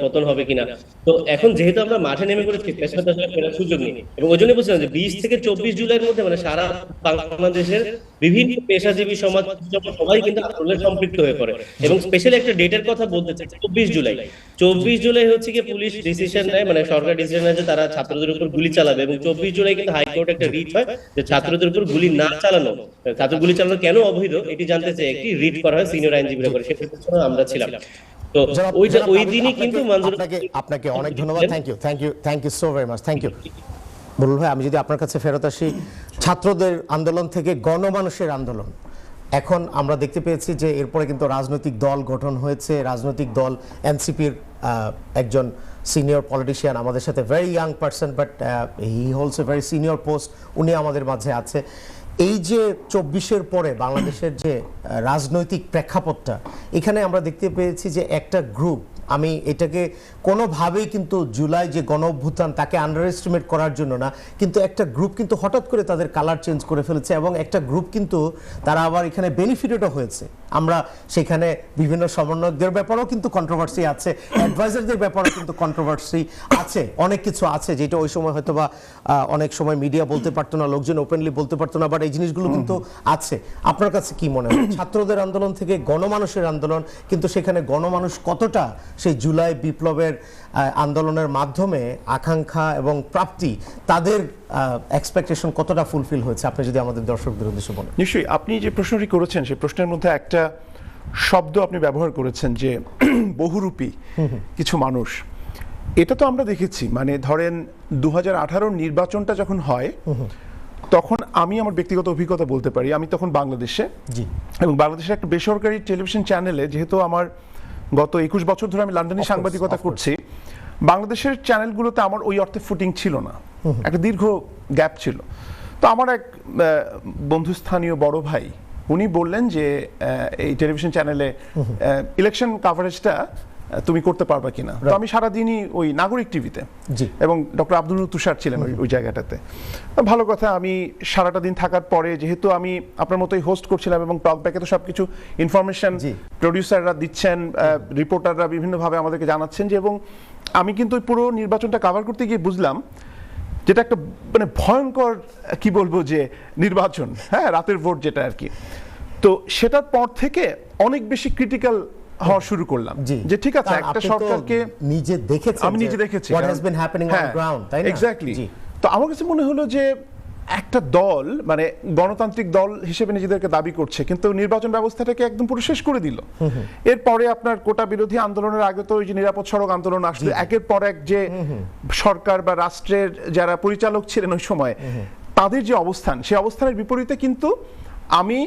পতন হবে কিনা। তো এখন যেহেতু আমরা মাঠে নেমে পড়েছি, পেছনে আসলে ফেরার সুযোগ নেই এবং ওই জন্য বলছিলাম যে 20 থেকে 24 জুলাইয়ের মধ্যে মানে সারা বাংলাদেশের বিভিন্ন পেশাজীবী সমাজ সবাই কিন্তু আন্দোলনে সম্পৃক্ত হয়ে পড়ে এবং স্পেশালি একটা ডেটের কথা বলতে চাই, 24 জুলাই হচ্ছে কি পুলিশ ডিসিশন নেয়, মানে সরকার ডিসিশন নেয় যে তারা ছাত্রদের উপর গুলি চালাবে এবং 24 জুলাই কিন্তু হাইকোর্টে একটা রিট হয় যে ছাত্রদের উপর গুলি না চালানো, ছাত্র গুলি চালানো কেন অবৈধ এটি জানতে চাই, একটি রিট করা হয় সিনিয়র আইনজীবীরা করে, সেটা আমরা ছিলাম। তো ওই দিনই কিন্তু আপনাকে অনেক ধন্যবাদ, thank you so very much, thank you. বলুন ভাই, আমি যদি আপনার কাছে ফেরত আসি, ছাত্রদের আন্দোলন থেকে গণমানুষের আন্দোলন, এখন আমরা দেখতে পেয়েছি যে এরপরে কিন্তু রাজনৈতিক দল গঠন হয়েছে। রাজনৈতিক দল এনসিপির একজন সিনিয়র পলিটিশিয়ান আমাদের সাথে, very young person but he holds a very senior post, উনি আমাদের মাঝে আছে। এই যে 24-এর পরে বাংলাদেশের যে রাজনৈতিক প্রেক্ষাপটটা, এখানে আমরা দেখতে পেয়েছি যে একটা গ্রুপ, আমি এটাকে কোনোভাবেই কিন্তু জুলাই যে গণ অভ্যুত্থান তাকে আন্ডার এস্টিমেট করার জন্য না, কিন্তু একটা গ্রুপ কিন্তু হঠাৎ করে তাদের কালার চেঞ্জ করে ফেলেছে এবং একটা গ্রুপ কিন্তু তারা আবার এখানে বেনিফিটেডও হয়েছে। আমরা সেখানে বিভিন্ন সমন্বয়কদের ব্যাপারেও কিন্তু কন্ট্রোভার্সি আছে, অ্যাডভাইজারদের ব্যাপারেও কিন্তু কন্ট্রোভার্সি আছে, অনেক কিছু আছে যেটা ওই সময় হয়তো বা অনেক সময় মিডিয়া বলতে পারতো না, লোকজন ওপেনলি বলতে পারতো না, বাট এই জিনিসগুলো কিন্তু আছে। আপনার কাছে কি মনে হয় ছাত্রদের আন্দোলন থেকে গণমানুষের আন্দোলন, কিন্তু সেখানে গণমানুষ কতটা সেই জুলাই বিপ্লবের আন্দোলনের মাধ্যমে আকাঙ্ক্ষা এবং প্রাপ্তি, তাদের এক্সপেকটেশন কতটা ফুলফিল হয়েছে, আপনি যদি আমাদের দর্শকদের উদ্দেশ্যে বলেন? নিশ্চয়ই, আপনি যে প্রশ্নটি করেছেন সেই প্রশ্নের মধ্যে একটা শব্দ আপনি ব্যবহার করেছেন যে বহুরূপী কিছু মানুষ। এটা তো আমরা দেখেছি, মানে ধরেন 2018 নির্বাচনটা যখন হয় তখন আমি আমার ব্যক্তিগত অভিজ্ঞতা বলতে পারি, আমি তখন বাংলাদেশে, জি, এবং বাংলাদেশের একটা বেসরকারি টেলিভিশন চ্যানেলে, যেহেতু আমার গত 21 বছর ধরে আমি লন্ডনে সাংবাদিকতা করছি, বাংলাদেশের চ্যানেলগুলোতে আমার ওই অর্থে ফুটিং ছিল না, একটা দীর্ঘ গ্যাপ ছিল। তো আমার এক বন্ধুস্থানীয় বড় ভাই, উনি বললেন যে এই টেলিভিশন চ্যানেলে ইলেকশন কাভারেজটা তুমি করতে পারবা কিনা। তো আমি সারাদিনই ওই নাগরিক টিভিতে, এবং ডক্টর আব্দুল তুষার ছিলেন ওই জায়গাটাতে। ভালো কথা, আমি সারাটা দিন থাকার পরে, যেহেতু আমি আপনার মতোই হোস্ট করছিলাম এবং টকব্যাকে তো সবকিছু ইনফরমেশন প্রডিউসাররা দিচ্ছেন, রিপোর্টাররা বিভিন্নভাবে আমাদেরকে জানাচ্ছেন যে, এবং আমি কিন্তু ওই পুরো নির্বাচনটা কভার করতে গিয়ে বুঝলাম যেটা একটা মানে ভয়ঙ্কর, কি বলবো, যে নির্বাচন, হ্যাঁ, রাতের ভোট যেটা আর কি। তো সেটার পর থেকে অনেক বেশি ক্রিটিক্যাল হওয়া শুরু করলাম যে ঠিক আছে, একটা সরকারকে নিজে দেখেছেন, আমি নিজে দেখেছি what has been happening on ground, তাই না? এক্স্যাক্টলি। তো আমার কাছে মনে হলো যে একটা দল, মানে গণতান্ত্রিক দল হিসেবে নিজেদেরকে দাবি করছে, কিন্তু নির্বাচন ব্যবস্থাটাকে একদম পুরো শেষ করে দিল। এরপরে আপনার কোটা বিরোধী আন্দোলনের আগে তো ওই যে নিরাপদ সড়ক আন্দোলন আসলে, একের পর এক যে সরকার বা রাষ্ট্রের যারা পরিচালক ছিলেন ওই সময়, তাদের যে অবস্থান, সেই অবস্থানের বিপরীতে কিন্তু আমি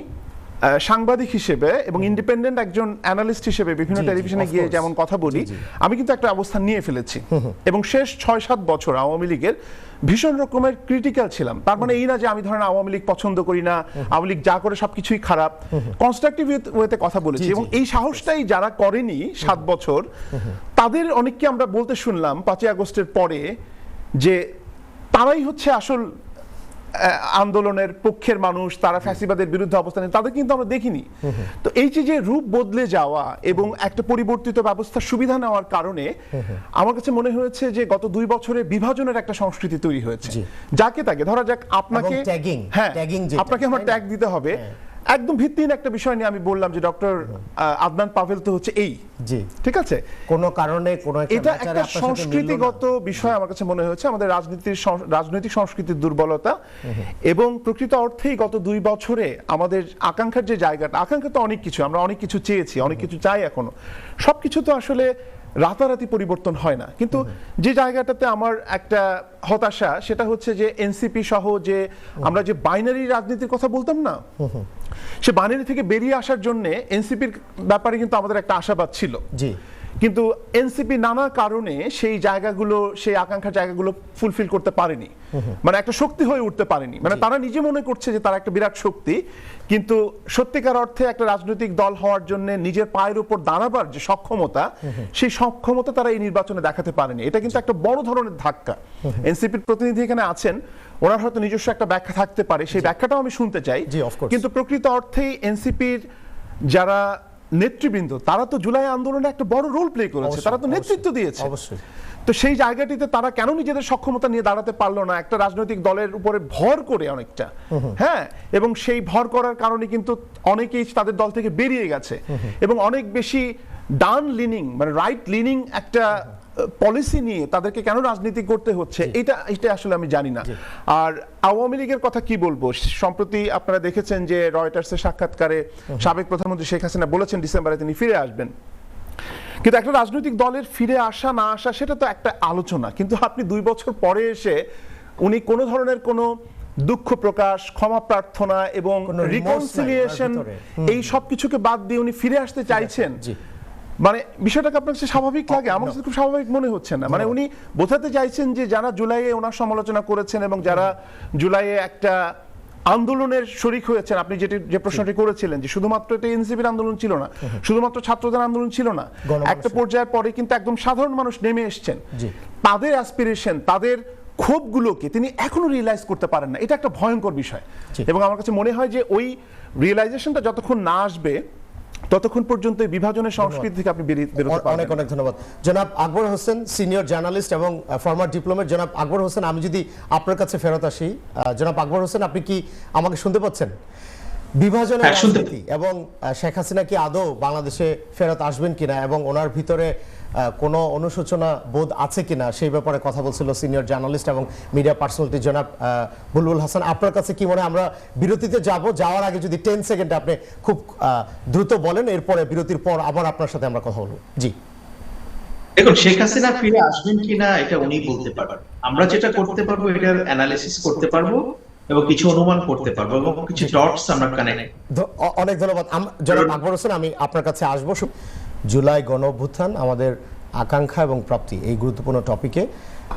সাংবাদিক হিসেবে এবং ইন্ডিপেন্ডেন্ট একজন অ্যানালিস্ট হিসেবে বিভিন্ন টেলিভিশনে গিয়ে যেমন কথা বলি, আমি কিন্তু একটা অবস্থান নিয়ে ফেলেছি। এবং শেষ 6-7 বছর আওয়ামী লীগের ভীষণ রকমের ক্রিটিক্যাল ছিলাম। তার মানে এই না যে আমি ধরেন আওয়ামী লীগ পছন্দ করি না, আওয়ামী লীগ যা করে সবকিছুই খারাপ, কনস্ট্রাকটিভ ওয়েতে কথা বলেছি। এবং এই সাহসটাই যারা করেনি 7 বছর, তাদের অনেককে আমরা বলতে শুনলাম 5ই আগস্টের পরে যে তারাই হচ্ছে আসল আন্দোলনের পক্ষের মানুষ, তারা ফ্যাসিবাদের বিরুদ্ধে অবস্থান, তাদের কিন্তু আমরা দেখিনি। তো এই যে রূপ বদলে যাওয়া এবং একটা পরিবর্তিত ব্যবস্থার সুবিধা নেওয়ার কারণে আমার কাছে মনে হয়েছে যে গত 2 বছরে বিভাজনের একটা সংস্কৃতি তৈরি হয়েছে। যাকে তাকে ধরা যাক, আপনাকে, হ্যাঁ, আপনাকে আমার ট্যাগ দিতে হবে। একদম ভিত্তিহীন একটা বিষয় নিয়ে আমি বললাম যে ডক্টর আদনান পাভেল তো হচ্ছে এই, ঠিক আছে, কোনো কারণে কোনো এটা একটা সংস্কৃতিগত বিষয় আমার কাছে মনে হয়েছে, আমাদের রাজনৈতিক সংস্কৃতির দুর্বলতা। এবং প্রকৃত অর্থেই গত 2 বছরে আমাদের আকাঙ্ক্ষার যে জায়গাটা, আকাঙ্ক্ষা তো অনেক কিছু, আমরা অনেক কিছু চেয়েছি, অনেক কিছু চাই এখনো, সবকিছু তো আসলে রাতারাতি পরিবর্তন হয় না। কিন্তু যে জায়গাটাতে আমার একটা হতাশা, সেটা হচ্ছে যে এনসিপি সহ যে আমরা যে বাইনারি রাজনীতির কথা বলতাম না, সে বাইনারি থেকে বেরিয়ে আসার জন্য এনসিপির ব্যাপারে কিন্তু আমাদের একটা আশাবাদ ছিল। কিন্তু এনসিপি নানা কারণে সেই জায়গাগুলো, সেই আকাঙ্ক্ষার জায়গাগুলো ফুলফিল করতে পারেনি, মানে একটা শক্তি হয়ে উঠতে পারেনি। মানে তারা নিজে মনে করছে যে তারা একটা বিরাট শক্তি, কিন্তু সত্যিকার অর্থে একটা রাজনৈতিক দল হওয়ার জন্য নিজের পায়ের উপর দাঁড়াবার যে সক্ষমতা, সেই সক্ষমতা তারা এই নির্বাচনে দেখাতে পারেনি। এটা কিন্তু একটা বড় ধরনের ধাক্কা। এনসিপির প্রতিনিধি এখানে আছেন, ওনার হয়তো নিজস্ব একটা ব্যাখ্যা থাকতে পারে, সেই ব্যাখ্যাটাও আমি শুনতে চাই। কিন্তু প্রকৃত অর্থেই এনসিপির যারা নেতৃবৃন্দ, তারা তো জুলাই আন্দোলনে একটা বড় রোল প্লে করেছে, তারা তো নেতৃত্ব দিয়েছে। তো সেই জায়গাটিতে তারা কেন নিজেদের সক্ষমতা নিয়ে দাঁড়াতে পারলো না, একটা রাজনৈতিক দলের উপরে ভর করে অনেকটা, হ্যাঁ, এবং সেই ভর করার কারণে কিন্তু অনেকেই তাদের দল থেকে বেরিয়ে গেছে, এবং অনেক বেশি ডান লিনিং, মানে রাইট লিনিং একটা পলিসি নিয়ে তাদেরকে কেন রাজনীতি করতে হচ্ছে, এটা আসলে আমি জানি না। আর আওয়ামী লীগের কথা কি বলবো, সম্প্রতি আপনারা দেখেছেন যে রয়টার্সের সাক্ষাৎকারে সাবেক প্রধানমন্ত্রী শেখ হাসিনা বলেছেন ডিসেম্বরে তিনি ফিরে আসবেন। কিন্তু একটা রাজনৈতিক দলের ফিরে আসা না আসা সেটা তো একটা আলোচনা, কিন্তু আপনি 2 বছর পরে এসে উনি কোনো ধরনের কোনো দুঃখ প্রকাশ, ক্ষমা প্রার্থনা এবং কোনো remorse নাই রিকনসিলিয়েশন, ওনার ভিতরে। এই সব কিছুকে বাদ দিয়ে উনি ফিরে আসতে চাইছেন, জি। মানে বিষয়টাকে আপনার কাছে স্বাভাবিক লাগে? আমার কাছে খুব স্বাভাবিক মনে হচ্ছে না। মানে উনি বোঝাতে চাইছেন যে যারা জুলাইয়ে ওনার সমালোচনা করেছেন এবং যারা জুলাইয়ে একটা আন্দোলনের শরিক হয়েছেন, আপনি যে প্রশ্নটি করেছিলেন যে শুধুমাত্র এটা এনসিপির আন্দোলন ছিল না, শুধুমাত্র ছাত্রদের আন্দোলন ছিল না, গণমানুষের। একটা পর্যায়ের পরে কিন্তু একদম সাধারণ মানুষ নেমে এসছেন। জি। তাদের অ্যাসপিরেশন, তাদের ক্ষোভগুলোকে তিনি এখনো রিয়েলাইজ করতে পারেন না। এটা একটা ভয়ঙ্কর বিষয়। জি। এবং আমার কাছে মনে হয় যে ওই রিয়েলাইজেশনটা যতক্ষণ না আসবে ততক্ষণ পর্যন্ত এই বিভাজনের সংস্কৃতি থেকে আপনি বেরোতে অনেক পারবেন না। অনেক ধন্যবাদ জনাব আকবর হোসেন, সিনিয়র জার্নালিস্ট এবং ফর্মার ডিপ্লোমেট। জনাব আকবর হোসেন, আমি যদি আপনার কাছে ফেরত আসি, জনাব আকবর হোসেন, আপনি কি আমাকে শুনতে পাচ্ছেন? বিভাজনের হ্যাঁ, শুনতে রাজনীতি এবং শেখ হাসিনা কি আদৌ বাংলাদেশে ফেরত আসবেন কিনা এবং ওনার ভিতরে কোনো অনুশোচনা বোধ আছে কিনা সেই ব্যাপারে কথা বলছিল সিনিয়র জার্নালিস্ট এবং মিডিয়া পার্সোনালিটি জনাব বুলবুল হাসান। আপনার কাছে কি মনে হয়? আমরা বিরতিতে যাওয়ার আগে যদি 10 সেকেন্ডে আপনি খুব দ্রুত বলেন, এরপরে বিরতির পর আবার আপনার সাথে আমরা কথা বলবো। জি। দেখুন, শেখ হাসিনা ফিরে আসবেন কিনা এটা উনি বলতে পারবেন। আমরা যেটা করতে পারবো এটার অ্যানালিসিস করতে পারবো এবং কিছু অনুমান করতে পারবো এবং কিছু ডটস আমরা কানেক্ট। অনেক ধন্যবাদ জনাব আকবর হোসেন, আমি আপনার কাছে আসবো। জুলাই গণ অভ্যুত্থান, আমাদের আকাঙ্ক্ষা এবং প্রাপ্তি, এই গুরুত্বপূর্ণ টপিকে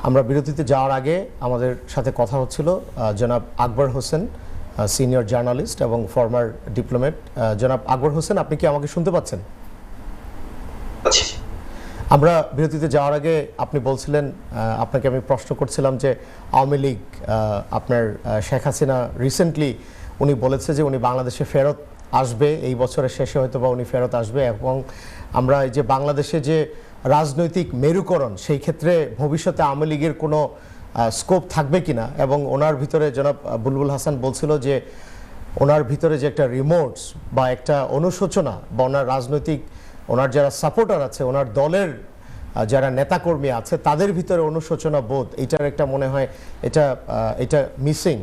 আমরা বিরতিতে যাওয়ার আগে আমাদের সাথে কথা হচ্ছিল জনাব আকবর হোসেন, সিনিয়র জার্নালিস্ট এবং ফর্মার ডিপ্লোমেট। জনাব আকবর হোসেন, আপনি কি আমাকে শুনতে পাচ্ছেন? আচ্ছা, আমরা বিরতিতে যাওয়ার আগে আপনি বলছিলেন, আপনাকে আমি প্রশ্ন করছিলাম যে আওয়ামী লীগ, আপনার শেখ হাসিনা রিসেন্টলি উনি বলেছে যে উনি বাংলাদেশে ফেরত আসবে, এই বছরের শেষে হয়তো বা উনি ফেরত আসবে, এবং আমরা এই যে বাংলাদেশে যে রাজনৈতিক মেরুকরণ, সেই ক্ষেত্রে ভবিষ্যতে আওয়ামী লীগের কোনো স্কোপ থাকবে কিনা, এবং ওনার ভিতরে জনাব বুলবুল হাসান বলছিল যে ওনার ভিতরে যে একটা রিমোটস বা একটা অনুশোচনা বা ওনার রাজনৈতিক, ওনার যারা সাপোর্টার আছে, ওনার দলের যারা নেতাকর্মী আছে, তাদের ভিতরে অনুশোচনা বোধ, এটার একটা মনে হয় এটা মিসিং।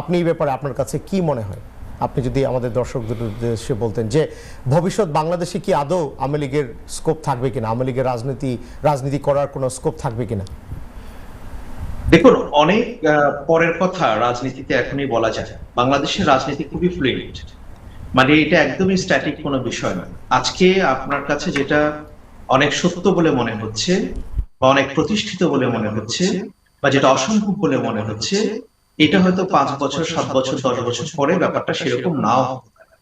আপনি এই ব্যাপারে আপনার কাছে কি মনে হয়? আপনি যদি আমাদের দর্শকদের উদ্দেশ্যে বলতেন যে ভবিষ্যৎ বাংলাদেশে কি আদৌ আওয়ামী লীগের স্কোপ থাকবে কিনা, আওয়ামী লীগের রাজনীতি করার কোনো স্কোপ থাকবে কিনা? দেখুন, অনেক পরের কথা রাজনীতিতে এখনই বলা যায়। বাংলাদেশের রাজনীতি খুবই ফ্লুইড, মানে এটা একদমই স্ট্যাটিক কোনো বিষয় নয়। আজকে আপনার কাছে যেটা অনেক সত্য বলে মনে হচ্ছে বা অনেক প্রতিষ্ঠিত বলে মনে হচ্ছে বা যেটা অসম্ভব বলে মনে হচ্ছে, এটা হয়তো 5 বছর, 7 বছর, 10 বছর পরে ব্যাপারটা সেরকম নাও হতে পারে।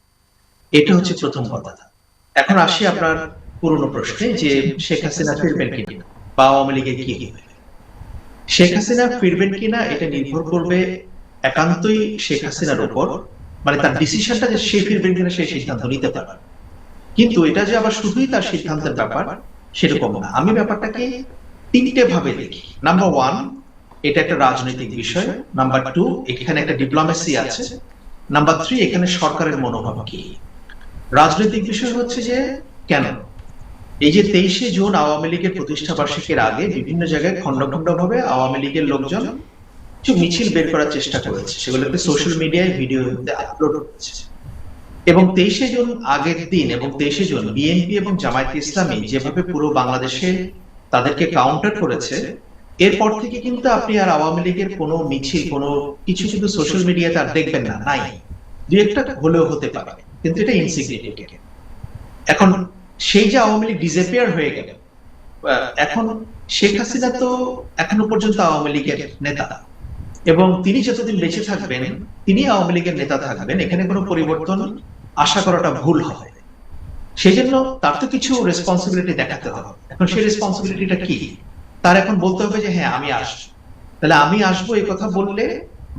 এটা হচ্ছে প্রথম কথা। এখন আসি আপনার পুরনো প্রশ্নে যে শেখ হাসিনা ফিরবেন কিনা বা আওয়ামী লীগের কি হবে। শেখ হাসিনা ফিরবেন কিনা এটা নির্ভর করবে একান্তই শেখ হাসিনার উপর, মানে তার ডিসিশনটা যে সে ফিরবেন কিনা সেই সিদ্ধান্ত নিতে পারবে। কিন্তু এটা যে আবার শুধুই তার সিদ্ধান্তের ব্যাপার সেরকম না। আমি ব্যাপারটাকে 3টে ভাবে দেখি। নাম্বার 1, এটা একটা রাজনৈতিক বিষয়। নাম্বার 2, এখানে একটা ডিপ্লোমেসি আছে। নাম্বার 3, এখানে সরকারের মনোভাব কি। রাজনৈতিক বিষয় হচ্ছে যে কেন এই যে 23শে জুন আওয়ামী লীগের প্রতিষ্ঠা বার্ষিকীর আগে বিভিন্ন জায়গায় খন্ড খন্ড ভাবে আওয়ামী লীগের লোকজন কিছু মিছিল বের করার চেষ্টা করেছে, সেগুলোকে সোশ্যাল মিডিয়ায় ভিডিও আপলোড হচ্ছে। এবং 23শে জুন আগের দিন এবং 23শে জুন বিএনপি এবং জামায়াত ইসলামী যেভাবে পুরো বাংলাদেশে তাদেরকে কাউন্টার করেছে, এরপর থেকে কিন্তু আপনি আর আওয়ামী লীগের কোনো মিছিল, কোনো কিছু কিন্তু সোশ্যাল মিডিয়াতে আর দেখবেন না, নাই। দুই একটা হলেও হতে পারে, কিন্তু এটা ইনসিগনিফিকেন্ট। এখন সেই যে আওয়ামী লীগ ডিসঅ্যাপিয়ার হয়ে গেল, এখন শেখ হাসিনা তো এখনো পর্যন্ত আওয়ামী লীগের নেতা এবং তিনি যতদিন বেঁচে থাকবেন তিনি আওয়ামী লীগের নেতা থাকবেন। এখানে কোনো পরিবর্তন আশা করাটা ভুল হবে। সেই জন্য তার তো কিছু রেসপন্সিবিলিটি দেখাতে হবে। এখন সেই রেসপন্সিবিলিটিটা কি? তার এখন বলতে হবে যে হ্যাঁ আমি আসবো। তাহলে আমি আসবো এই কথা বললে